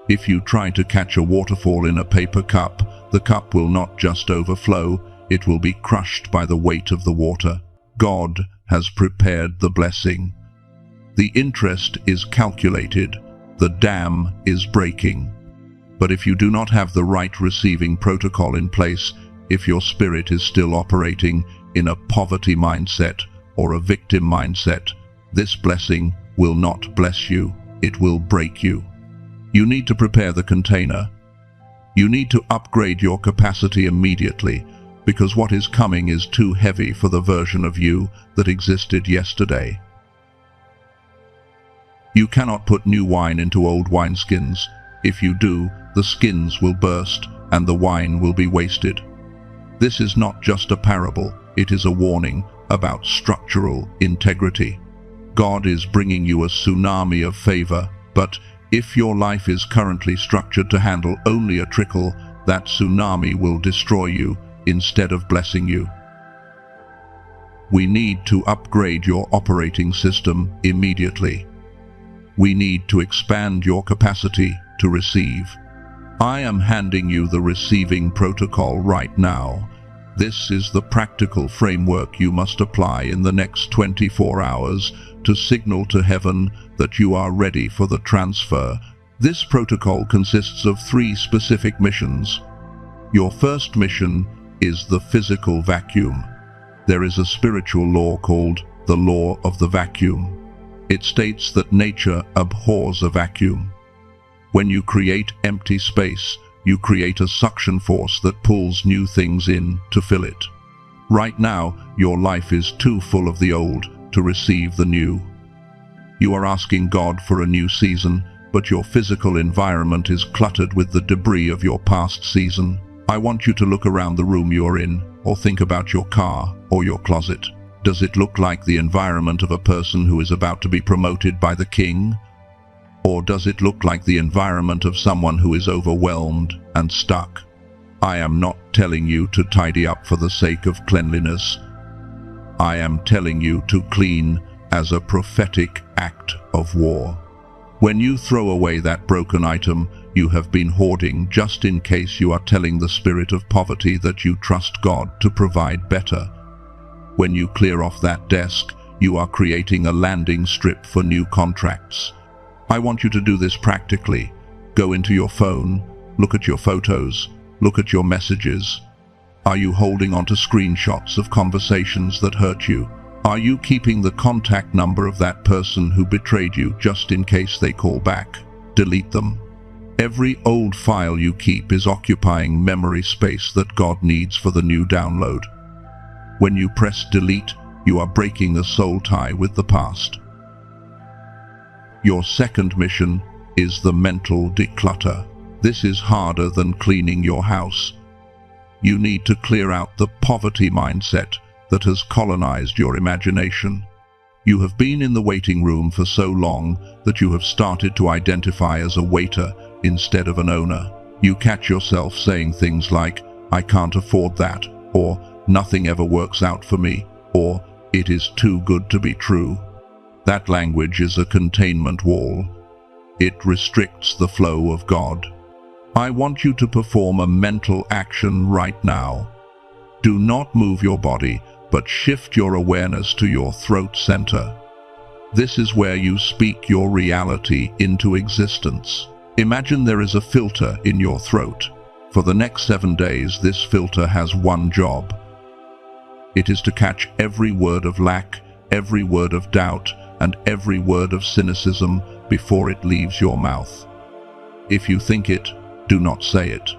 If you try to catch a waterfall in a paper cup, the cup will not just overflow, it will be crushed by the weight of the water. God has prepared the blessing. The interest is calculated. The dam is breaking. But if you do not have the right receiving protocol in place, if your spirit is still operating in a poverty mindset or a victim mindset, this blessing will not bless you. It will break you. You need to prepare the container. You need to upgrade your capacity immediately, because what is coming is too heavy for the version of you that existed yesterday. You cannot put new wine into old wineskins. If you do, the skins will burst and the wine will be wasted. This is not just a parable, it is a warning about structural integrity. God is bringing you a tsunami of favor, but if your life is currently structured to handle only a trickle, that tsunami will destroy you instead of blessing you. We need to upgrade your operating system immediately. We need to expand your capacity to receive. I am handing you the receiving protocol right now. This is the practical framework you must apply in the next 24 hours to signal to heaven that you are ready for the transfer. This protocol consists of 3 specific missions. Your first mission is the physical vacuum. There is a spiritual law called the law of the vacuum. It states that nature abhors a vacuum. When you create empty space, you create a suction force that pulls new things in to fill it. Right now, your life is too full of the old to receive the new. You are asking God for a new season, but your physical environment is cluttered with the debris of your past season. I want you to look around the room you're in, or think about your car or your closet. Does it look like the environment of a person who is about to be promoted by the king? Or does it look like the environment of someone who is overwhelmed and stuck? I am not telling you to tidy up for the sake of cleanliness. I am telling you to clean as a prophetic act of war. When you throw away that broken item you have been hoarding just in case you are telling the spirit of poverty that you trust God to provide better. When you clear off that desk, you are creating a landing strip for new contracts. I want you to do this practically. Go into your phone, look at your photos, look at your messages. Are you holding on to screenshots of conversations that hurt you? Are you keeping the contact number of that person who betrayed you just in case they call back? Delete them. Every old file you keep is occupying memory space that God needs for the new download. When you press delete, you are breaking a soul tie with the past. Your second mission is the mental declutter. This is harder than cleaning your house. You need to clear out the poverty mindset that has colonized your imagination. You have been in the waiting room for so long that you have started to identify as a waiter instead of an owner. You catch yourself saying things like, "I can't afford that," or "Nothing ever works out for me," or "It is too good to be true." That language is a containment wall. It restricts the flow of God. I want you to perform a mental action right now. Do not move your body, but shift your awareness to your throat center. This is where you speak your reality into existence. Imagine there is a filter in your throat. For the next 7 days, this filter has one job. It is to catch every word of lack, every word of doubt, and every word of cynicism before it leaves your mouth. If you think it, do not say it.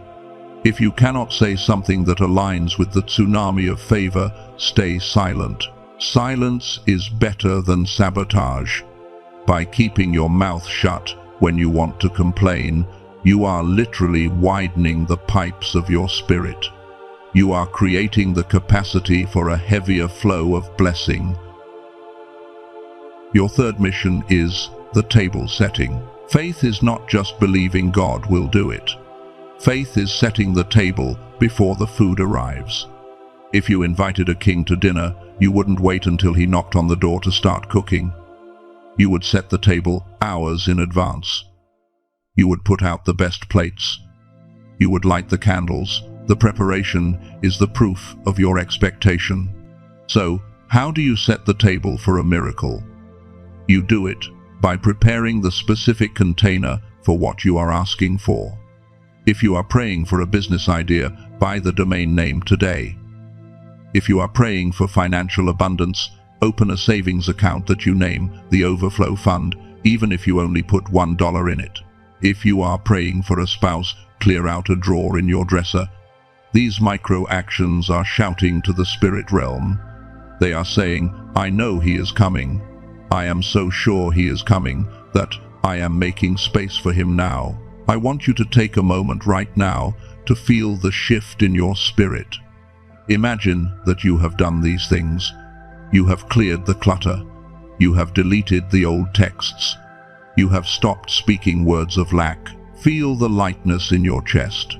If you cannot say something that aligns with the tsunami of favor, stay silent. Silence is better than sabotage. By keeping your mouth shut when you want to complain, you are literally widening the pipes of your spirit. You are creating the capacity for a heavier flow of blessing. Your third mission is the table setting. Faith is not just believing God will do it. Faith is setting the table before the food arrives. If you invited a king to dinner, you wouldn't wait until he knocked on the door to start cooking. You would set the table hours in advance. You would put out the best plates. You would light the candles. The preparation is the proof of your expectation. So, how do you set the table for a miracle? You do it by preparing the specific container for what you are asking for. If you are praying for a business idea, buy the domain name today. If you are praying for financial abundance, open a savings account that you name the Overflow Fund, even if you only put $1 in it. If you are praying for a spouse, clear out a drawer in your dresser. These micro actions are shouting to the spirit realm. They are saying, I know he is coming. I am so sure he is coming that I am making space for him now. I want you to take a moment right now to feel the shift in your spirit. Imagine that you have done these things. You have cleared the clutter. You have deleted the old texts. You have stopped speaking words of lack. Feel the lightness in your chest.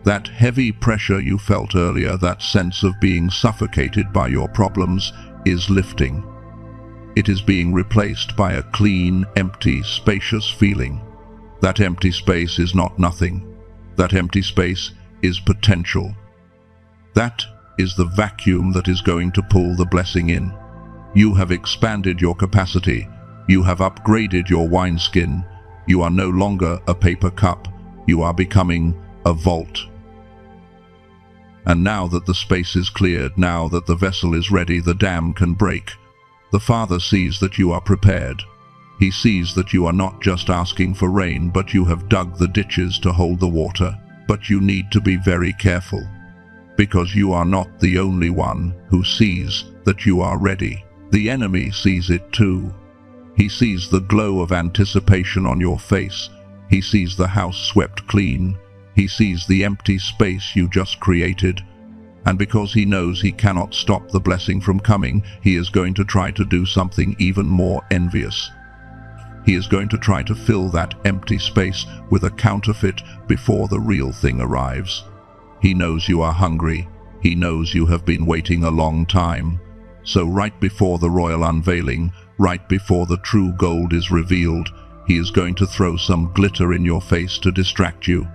That heavy pressure you felt earlier, that sense of being suffocated by your problems, is lifting. It is being replaced by a clean, empty, spacious feeling. That empty space is not nothing. That empty space is potential. That is the vacuum that is going to pull the blessing in. You have expanded your capacity. You have upgraded your wineskin. You are no longer a paper cup. You are becoming a vault. And now that the space is cleared, now that the vessel is ready, the dam can break. The Father sees that you are prepared. He sees that you are not just asking for rain, but you have dug the ditches to hold the water. But you need to be very careful, because you are not the only one who sees that you are ready. The enemy sees it too. He sees the glow of anticipation on your face. He sees the house swept clean. He sees the empty space you just created. And because he knows he cannot stop the blessing from coming, he is going to try to do something even more envious. He is going to try to fill that empty space with a counterfeit before the real thing arrives. He knows you are hungry. He knows you have been waiting a long time. So right before the royal unveiling, right before the true gold is revealed, he is going to throw some glitter in your face to distract you.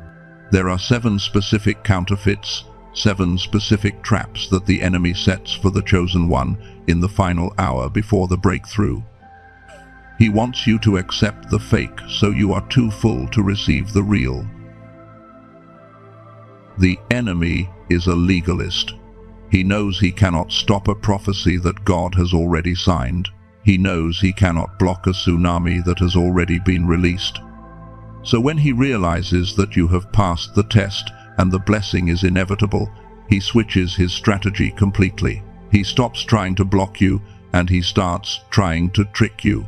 There are 7 specific counterfeits, 7 specific traps that the enemy sets for the chosen one in the final hour before the breakthrough. He wants you to accept the fake, so you are too full to receive the real. The enemy is a legalist. He knows he cannot stop a prophecy that God has already signed. He knows he cannot block a tsunami that has already been released. So when he realizes that you have passed the test and the blessing is inevitable, he switches his strategy completely. He stops trying to block you and he starts trying to trick you.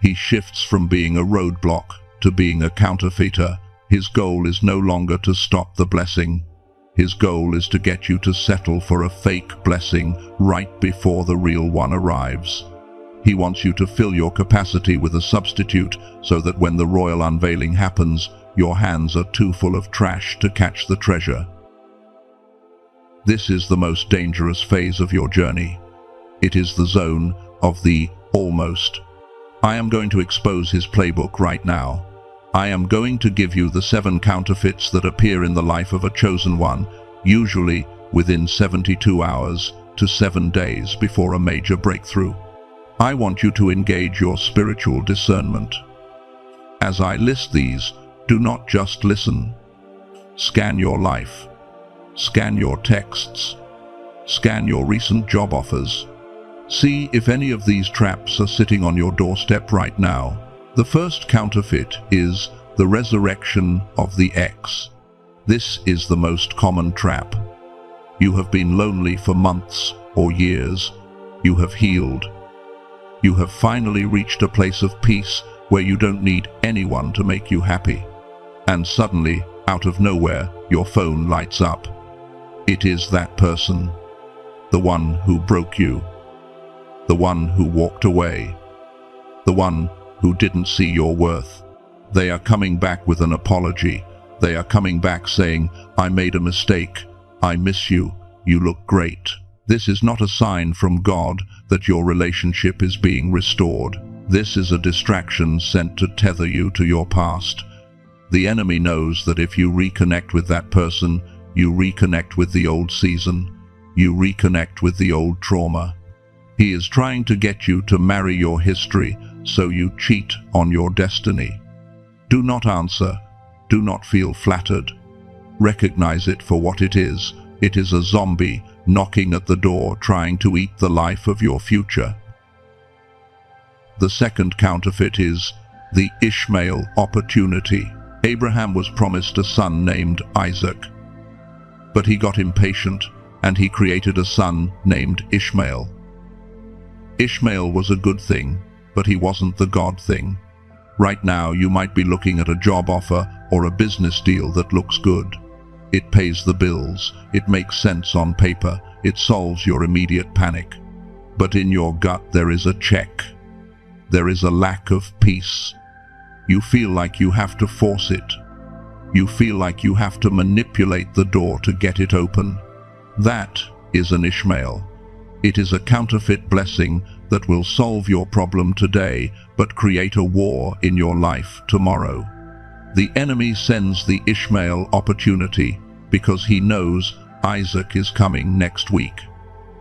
He shifts from being a roadblock to being a counterfeiter. His goal is no longer to stop the blessing. His goal is to get you to settle for a fake blessing right before the real one arrives. He wants you to fill your capacity with a substitute so that when the royal unveiling happens, your hands are too full of trash to catch the treasure. This is the most dangerous phase of your journey. It is the zone of the almost. I am going to expose his playbook right now. I am going to give you the 7 counterfeits that appear in the life of a chosen one, usually within 72 hours to 7 days before a major breakthrough. I want you to engage your spiritual discernment. As I list these, do not just listen. Scan your life. Scan your texts. Scan your recent job offers. See if any of these traps are sitting on your doorstep right now. The first counterfeit is the resurrection of the ex. This is the most common trap. You have been lonely for months or years. You have healed. You have finally reached a place of peace where you don't need anyone to make you happy. And suddenly, out of nowhere, your phone lights up. It is that person, the one who broke you, the one who walked away, the one who didn't see your worth. They are coming back with an apology. They are coming back saying, "I made a mistake. I miss you. You look great." This is not a sign from God that your relationship is being restored. This is a distraction sent to tether you to your past. The enemy knows that if you reconnect with that person, you reconnect with the old season, you reconnect with the old trauma. He is trying to get you to marry your history, so you cheat on your destiny. Do not answer. Do not feel flattered. Recognize it for what it is. It is a zombie knocking at the door, trying to eat the life of your future. The second counterfeit is the Ishmael opportunity. Abraham was promised a son named Isaac, but he got impatient and he created a son named Ishmael. Ishmael was a good thing, but he wasn't the God thing. Right now you might be looking at a job offer or a business deal that looks good. It pays the bills, it makes sense on paper, it solves your immediate panic. But in your gut there is a check. There is a lack of peace. You feel like you have to force it. You feel like you have to manipulate the door to get it open. That is an Ishmael. It is a counterfeit blessing that will solve your problem today, but create a war in your life tomorrow. The enemy sends the Ishmael opportunity because he knows Isaac is coming next week.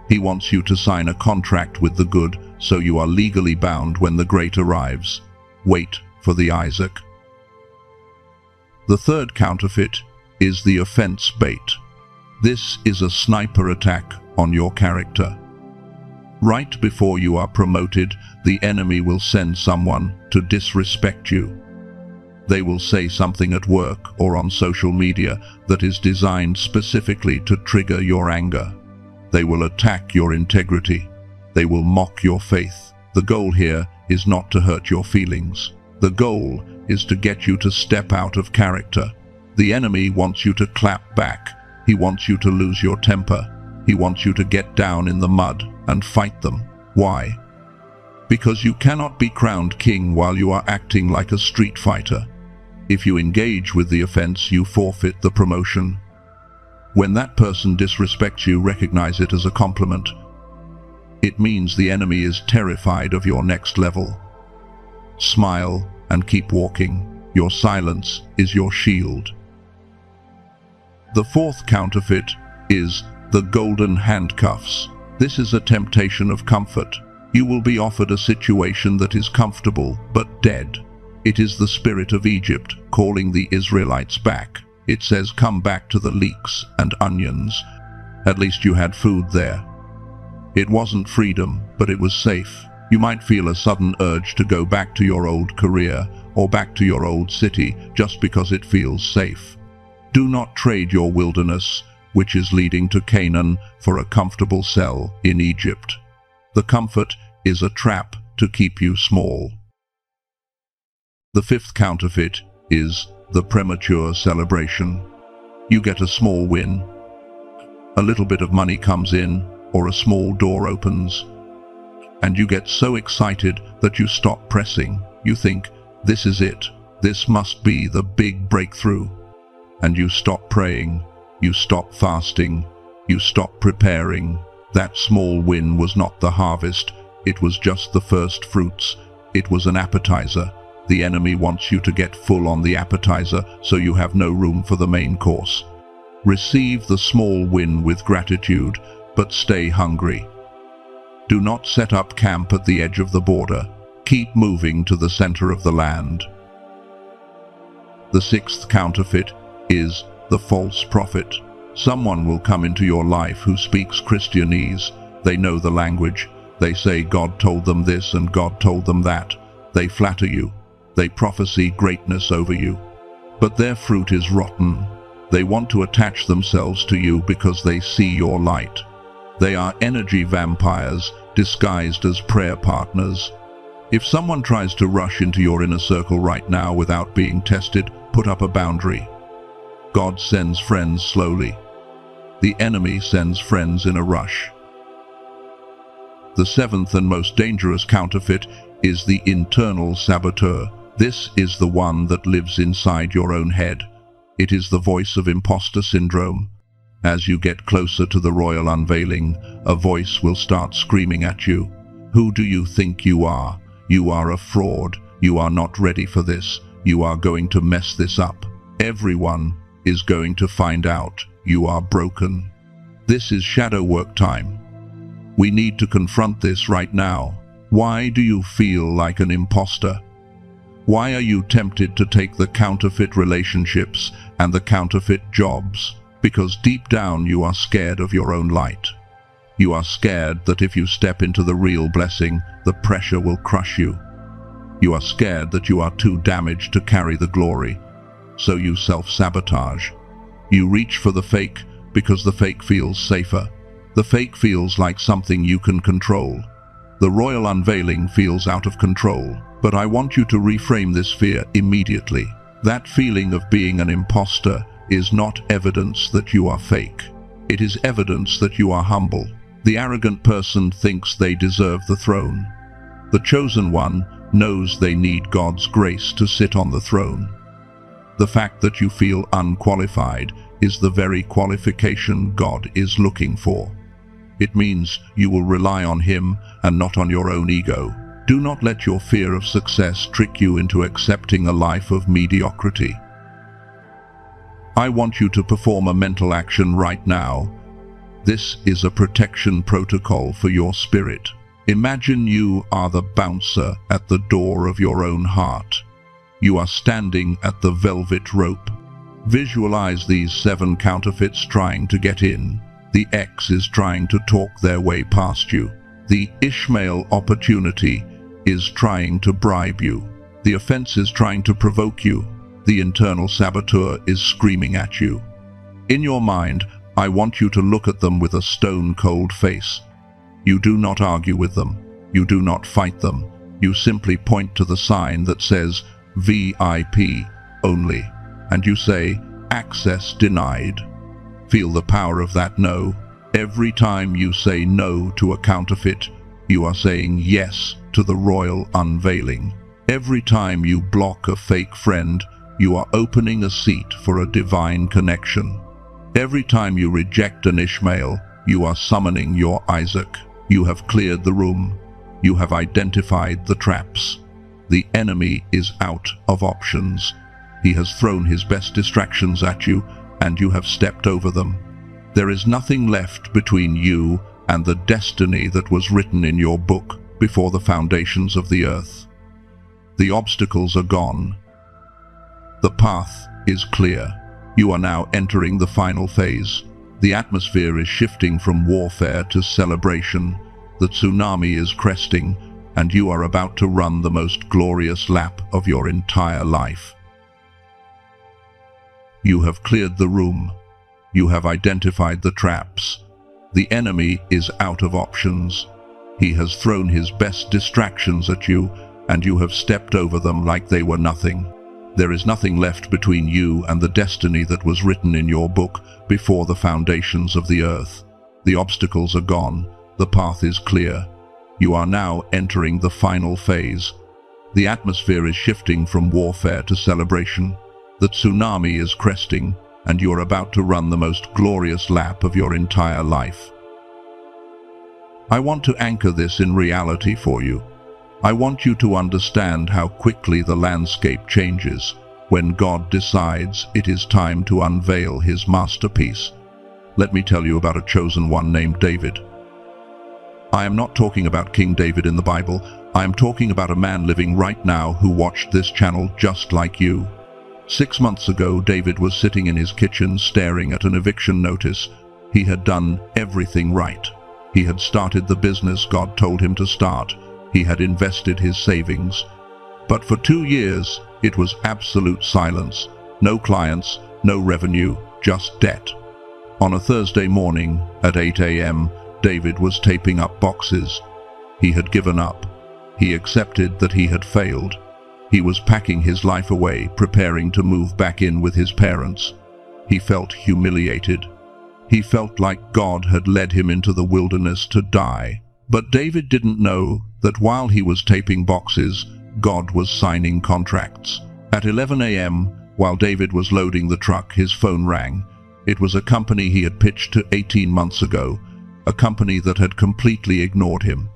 He wants you to sign a contract with the good so you are legally bound when the great arrives. Wait for the Isaac. The third counterfeit is the offense bait. This is a sniper attack on your character. Right before you are promoted, the enemy will send someone to disrespect you. They will say something at work or on social media that is designed specifically to trigger your anger. They will attack your integrity. They will mock your faith. The goal here is not to hurt your feelings. The goal is to get you to step out of character. The enemy wants you to clap back. He wants you to lose your temper. He wants you to get down in the mud and fight them. Why? Because you cannot be crowned king while you are acting like a street fighter. If you engage with the offense, you forfeit the promotion. When that person disrespects you, recognize it as a compliment. It means the enemy is terrified of your next level. Smile and keep walking. Your silence is your shield. The fourth counterfeit is the golden handcuffs. This is a temptation of comfort. You will be offered a situation that is comfortable but dead. It is the spirit of Egypt calling the Israelites back. It says, "Come back to the leeks and onions." At least you had food there. It wasn't freedom, but it was safe. You might feel a sudden urge to go back to your old career or back to your old city just because it feels safe. Do not trade your wilderness, which is leading to Canaan, for a comfortable cell in Egypt. The comfort is a trap to keep you small. The fifth counterfeit is the premature celebration. You get a small win. A little bit of money comes in, or a small door opens, and you get so excited that you stop pressing. You think, this is it. This must be the big breakthrough. And you stop praying. You stop fasting. You stop preparing. That small win was not the harvest. It was just the first fruits. It was an appetizer. The enemy wants you to get full on the appetizer so you have no room for the main course. Receive the small win with gratitude, but stay hungry. Do not set up camp at the edge of the border. Keep moving to the center of the land. The sixth counterfeit is the false prophet. Someone will come into your life who speaks Christianese. They know the language. They say God told them this and God told them that. They flatter you. They prophesy greatness over you. But their fruit is rotten. They want to attach themselves to you because they see your light. They are energy vampires. disguised as prayer partners. If someone tries to rush into your inner circle right now without being tested, put up a boundary. God sends friends slowly. The enemy sends friends in a rush. The seventh and most dangerous counterfeit is the internal saboteur. This is the one that lives inside your own head. It is the voice of imposter syndrome. As you get closer to the royal unveiling, a voice will start screaming at you. Who do you think you are? You are a fraud. You are not ready for this. You are going to mess this up. Everyone is going to find out. You are broken. This is shadow work time. We need to confront this right now. Why do you feel like an imposter? Why are you tempted to take the counterfeit relationships and the counterfeit jobs? Because deep down you are scared of your own light. You are scared that if you step into the real blessing, the pressure will crush you. You are scared that you are too damaged to carry the glory, so you self-sabotage. You reach for the fake because the fake feels safer. The fake feels like something you can control. The royal unveiling feels out of control, but I want you to reframe this fear immediately. That feeling of being an imposter is not evidence that you are fake. It is evidence that you are humble. The arrogant person thinks they deserve the throne. The chosen one knows they need God's grace to sit on the throne. The fact that you feel unqualified is the very qualification God is looking for. It means you will rely on Him and not on your own ego. Do not let your fear of success trick you into accepting a life of mediocrity. I want you to perform a mental action right now. This is a protection protocol for your spirit. Imagine you are the bouncer at the door of your own heart. You are standing at the velvet rope. Visualize these 7 counterfeits trying to get in. The X is trying to talk their way past you. The Ishmael opportunity is trying to bribe you. The offense is trying to provoke you. The internal saboteur is screaming at you. In your mind, I want you to look at them with a stone-cold face. You do not argue with them. You do not fight them. You simply point to the sign that says VIP only, and you say, access denied. Feel the power of that no. Every time you say no to a counterfeit, you are saying yes to the royal unveiling. Every time you block a fake friend, you are opening a seat for a divine connection. Every time you reject an Ishmael, you are summoning your Isaac. You have cleared the room. You have identified the traps. The enemy is out of options. He has thrown his best distractions at you, and you have stepped over them. There is nothing left between you and the destiny that was written in your book before the foundations of the earth. The obstacles are gone. The path is clear. You are now entering the final phase. The atmosphere is shifting from warfare to celebration. The tsunami is cresting, and you are about to run the most glorious lap of your entire life. You have cleared the room. You have identified the traps. The enemy is out of options. He has thrown his best distractions at you, and you have stepped over them like they were nothing. There is nothing left between you and the destiny that was written in your book before the foundations of the earth. The obstacles are gone. The path is clear. You are now entering the final phase. The atmosphere is shifting from warfare to celebration. The tsunami is cresting, and you are about to run the most glorious lap of your entire life. I want to anchor this in reality for you. I want you to understand how quickly the landscape changes when God decides it is time to unveil His masterpiece. Let me tell you about a chosen one named David. I am not talking about King David in the Bible. I am talking about a man living right now who watched this channel just like you. 6 months ago, David was sitting in his kitchen staring at an eviction notice. He had done everything right. He had started the business God told him to start. He had invested his savings. But for 2 years, it was absolute silence. No clients, no revenue, just debt. On a Thursday morning at 8 a.m., David was taping up boxes. He had given up. He accepted that he had failed. He was packing his life away, preparing to move back in with his parents. He felt humiliated. He felt like God had led him into the wilderness to die. But David didn't know that while he was taping boxes, God was signing contracts. At 11 a.m., while David was loading the truck, his phone rang. It was a company he had pitched to 18 months ago, a company that had completely ignored him.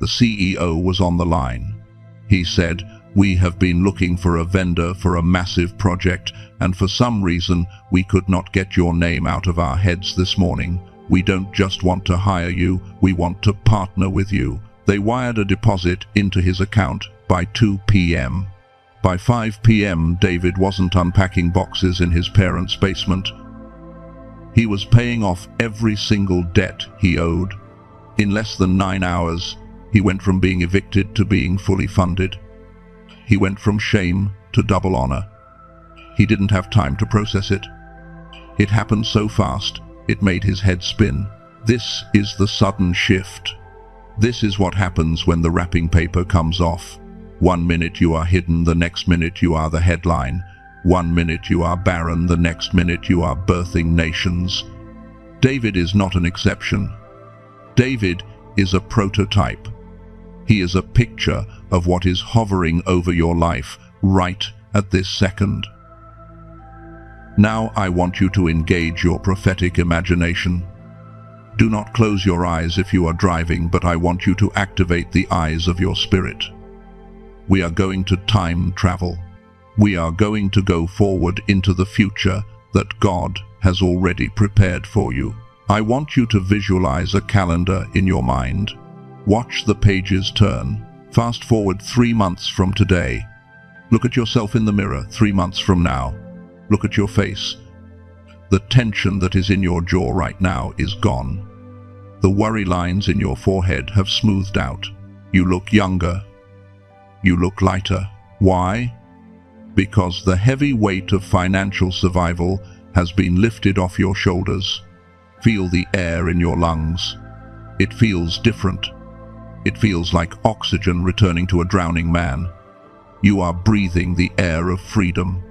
The CEO was on the line. He said, "We have been looking for a vendor for a massive project, and for some reason we could not get your name out of our heads this morning. We don't just want to hire you, we want to partner with you." They wired a deposit into his account by 2 p.m. By 5 p.m., David wasn't unpacking boxes in his parents' basement. He was paying off every single debt he owed. In less than 9 hours, he went from being evicted to being fully funded. He went from shame to double honor. He didn't have time to process it. It happened so fast, it made his head spin. This is the sudden shift. This is what happens when the wrapping paper comes off. 1 minute you are hidden, the next minute you are the headline. 1 minute you are barren, the next minute you are birthing nations. David is not an exception. David is a prototype. He is a picture of what is hovering over your life right at this second. Now I want you to engage your prophetic imagination. Do not close your eyes if you are driving, but I want you to activate the eyes of your spirit. We are going to time travel. We are going to go forward into the future that God has already prepared for you. I want you to visualize a calendar in your mind. Watch the pages turn. Fast forward 3 months from today. Look at yourself in the mirror 3 months from now. Look at your face. The tension that is in your jaw right now is gone. The worry lines in your forehead have smoothed out. You look younger. You look lighter. Why? Because the heavy weight of financial survival has been lifted off your shoulders. Feel the air in your lungs. It feels different. It feels like oxygen returning to a drowning man. You are breathing the air of freedom.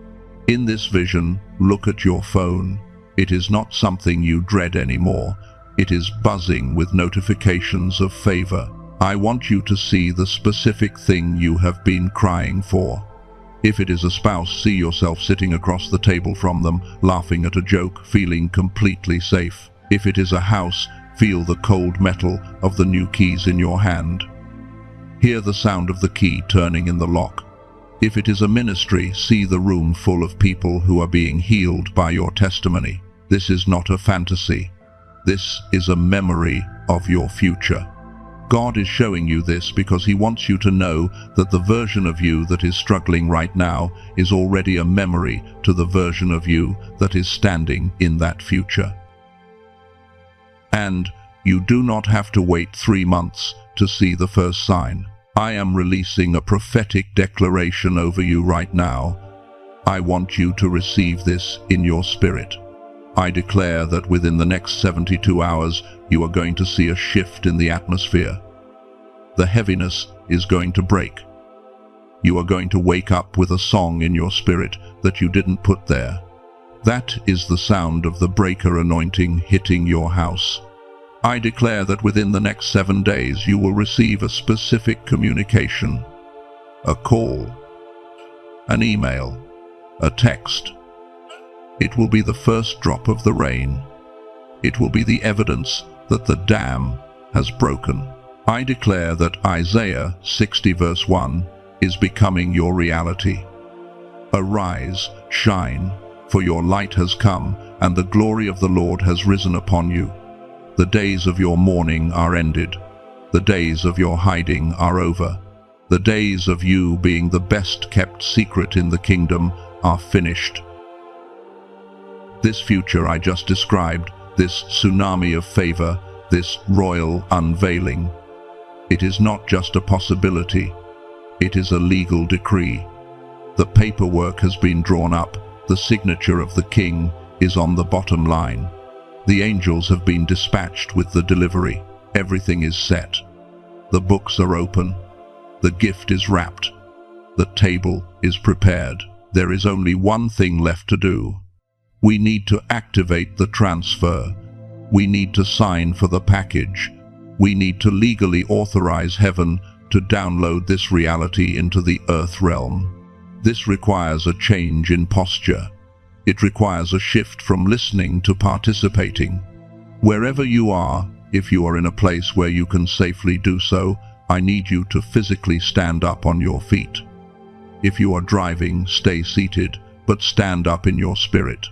In this vision, look at your phone. It is not something you dread anymore. It is buzzing with notifications of favor. I want you to see the specific thing you have been crying for. If it is a spouse, see yourself sitting across the table from them, laughing at a joke, feeling completely safe. If it is a house, feel the cold metal of the new keys in your hand. Hear the sound of the key turning in the lock. If it is a ministry, see the room full of people who are being healed by your testimony. This is not a fantasy. This is a memory of your future. God is showing you this because He wants you to know that the version of you that is struggling right now is already a memory to the version of you that is standing in that future. And you do not have to wait 3 months to see the first sign. I am releasing a prophetic declaration over you right now. I want you to receive this in your spirit. I declare that within the next 72 hours, you are going to see a shift in the atmosphere. The heaviness is going to break. You are going to wake up with a song in your spirit that you didn't put there. That is the sound of the breaker anointing hitting your house. I declare that within the next 7 days, you will receive a specific communication, a call, an email, a text. It will be the first drop of the rain. It will be the evidence that the dam has broken. I declare that Isaiah 60 verse 1 is becoming your reality. Arise, shine, for your light has come, and the glory of the Lord has risen upon you. The days of your mourning are ended. The days of your hiding are over. The days of you being the best kept secret in the kingdom are finished. This future I just described, this tsunami of favor, this royal unveiling, it is not just a possibility, it is a legal decree. The paperwork has been drawn up, the signature of the king is on the bottom line. The angels have been dispatched with the delivery, everything is set. The books are open. The gift is wrapped. The table is prepared. There is only one thing left to do. We need to activate the transfer. We need to sign for the package. We need to legally authorize heaven to download this reality into the earth realm. This requires a change in posture. It requires a shift from listening to participating. Wherever you are, if you are in a place where you can safely do so, I need you to physically stand up on your feet. If you are driving, stay seated, but stand up in your spirit.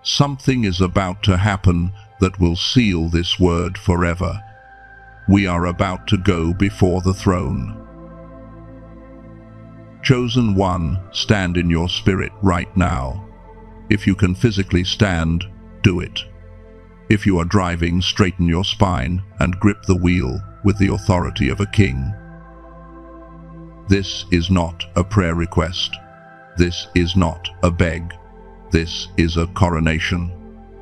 Something is about to happen that will seal this word forever. We are about to go before the throne. Chosen one, stand in your spirit right now. If you can physically stand, do it. If you are driving, straighten your spine and grip the wheel with the authority of a king. This is not a prayer request. This is not a beg. This is a coronation.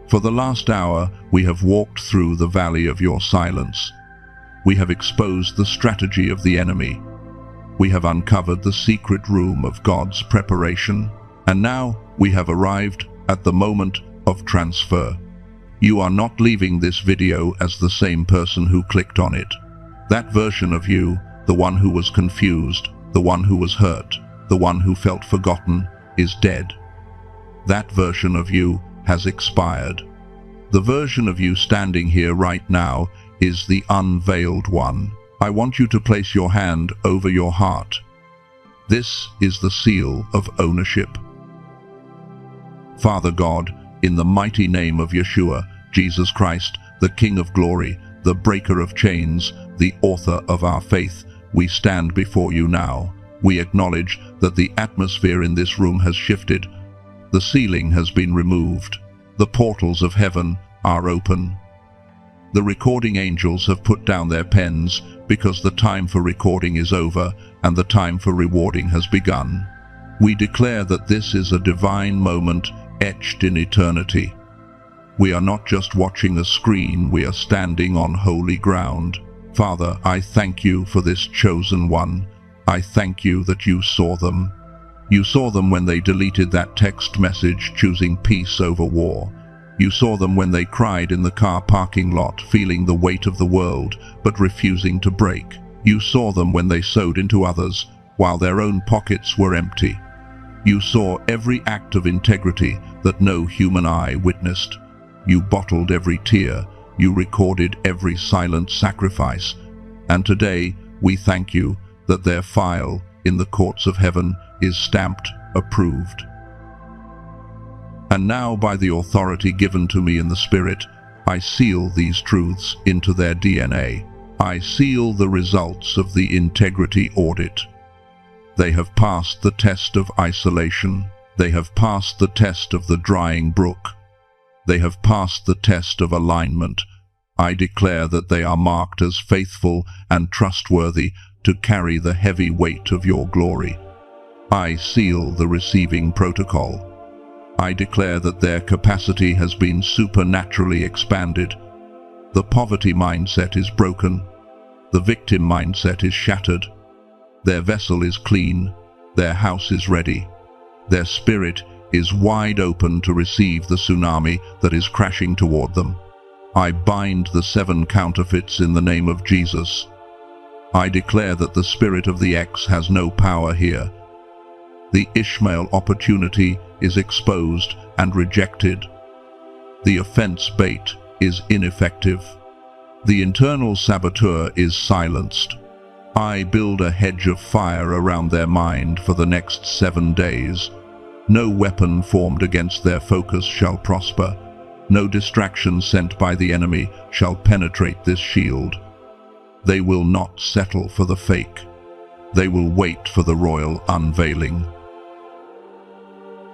For the last hour, we have walked through the valley of your silence. We have exposed the strategy of the enemy. We have uncovered the secret room of God's preparation. And now we have arrived at the moment of transfer. You are not leaving this video as the same person who clicked on it. That version of you, the one who was confused, the one who was hurt, the one who felt forgotten, is dead. That version of you has expired. The version of you standing here right now is the unveiled one. I want you to place your hand over your heart. This is the seal of ownership. Father God, in the mighty name of Yeshua, Jesus Christ, the King of glory, the breaker of chains, the author of our faith, we stand before you now. We acknowledge that the atmosphere in this room has shifted. The ceiling has been removed. The portals of heaven are open. The recording angels have put down their pens because the time for recording is over and the time for rewarding has begun. We declare that this is a divine moment etched in eternity. We are not just watching a screen, we are standing on holy ground. Father, I thank you for this chosen one. I thank you that you saw them. You saw them when they deleted that text message, choosing peace over war. You saw them when they cried in the car parking lot, feeling the weight of the world, but refusing to break. You saw them when they sowed into others, while their own pockets were empty. You saw every act of integrity that no human eye witnessed. You bottled every tear. You recorded every silent sacrifice. And today, we thank you that their file in the courts of heaven is stamped approved. And now, by the authority given to me in the Spirit, I seal these truths into their DNA. I seal the results of the integrity audit. They have passed the test of isolation. They have passed the test of the drying brook. They have passed the test of alignment. I declare that they are marked as faithful and trustworthy to carry the heavy weight of your glory. I seal the receiving protocol. I declare that their capacity has been supernaturally expanded. The poverty mindset is broken. The victim mindset is shattered. Their vessel is clean. Their house is ready. Their spirit is wide open to receive the tsunami that is crashing toward them. I bind the 7 counterfeits in the name of Jesus. I declare that the spirit of the X has no power here. The Ishmael opportunity is exposed and rejected. The offense bait is ineffective. The internal saboteur is silenced. I build a hedge of fire around their mind for the next 7 days. No weapon formed against their focus shall prosper. No distraction sent by the enemy shall penetrate this shield. They will not settle for the fake. They will wait for the royal unveiling.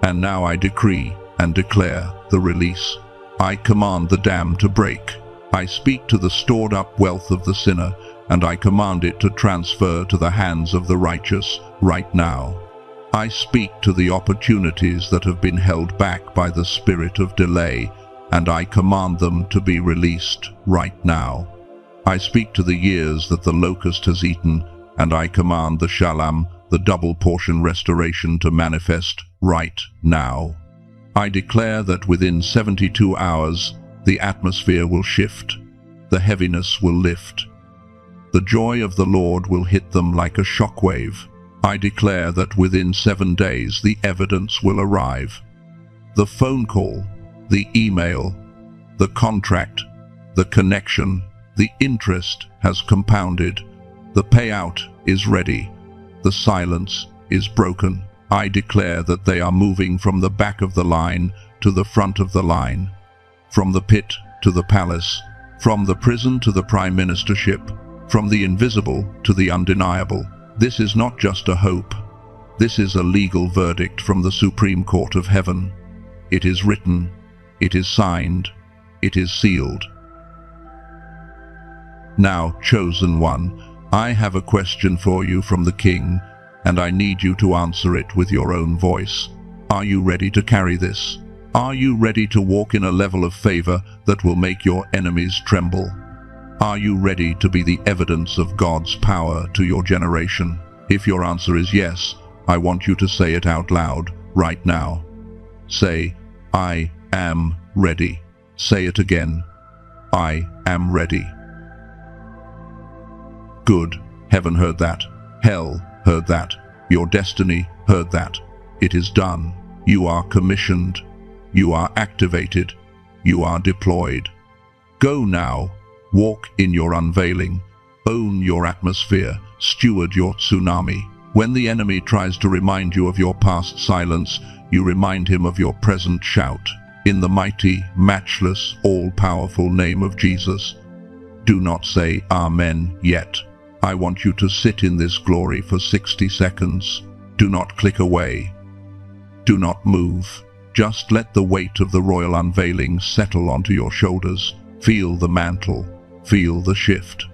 And now I decree and declare the release. I command the dam to break. I speak to the stored up wealth of the sinner, and I command it to transfer to the hands of the righteous right now. I speak to the opportunities that have been held back by the spirit of delay, and I command them to be released right now. I speak to the years that the locust has eaten, and I command the shalom, the double portion restoration, to manifest right now. I declare that within 72 hours, the atmosphere will shift, the heaviness will lift. The joy of the Lord will hit them like a shockwave. I declare that within 7 days the evidence will arrive. The phone call, the email, the contract, the connection, the interest has compounded. The payout is ready. The silence is broken. I declare that they are moving from the back of the line to the front of the line, from the pit to the palace, from the prison to the prime ministership, from the invisible to the undeniable. This is not just a hope. This is a legal verdict from the Supreme Court of Heaven. It is written, it is signed, it is sealed. Now, chosen one, I have a question for you from the King, and I need you to answer it with your own voice. Are you ready to carry this? Are you ready to walk in a level of favor that will make your enemies tremble? Are you ready to be the evidence of God's power to your generation? If your answer is yes, I want you to say it out loud, right now. Say, I am ready. Say it again. I am ready. Good. Heaven heard that. Hell heard that. Your destiny heard that. It is done. You are commissioned. You are activated. You are deployed. Go now. Walk in your unveiling. Own your atmosphere. Steward your tsunami. When the enemy tries to remind you of your past silence, you remind him of your present shout. In the mighty, matchless, all-powerful name of Jesus. Do not say Amen yet. I want you to sit in this glory for 60 seconds. Do not click away. Do not move. Just let the weight of the royal unveiling settle onto your shoulders. Feel the mantle. Feel the shift.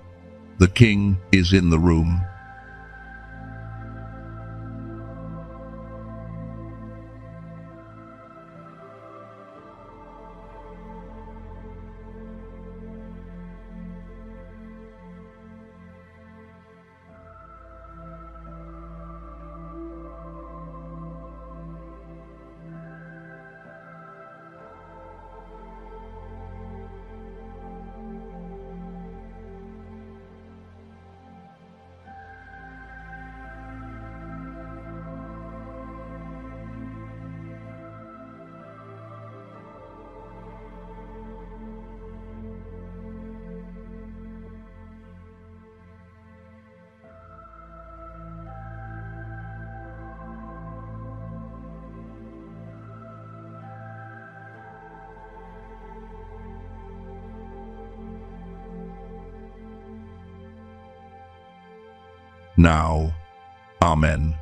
The King is in the room. Now, Amen.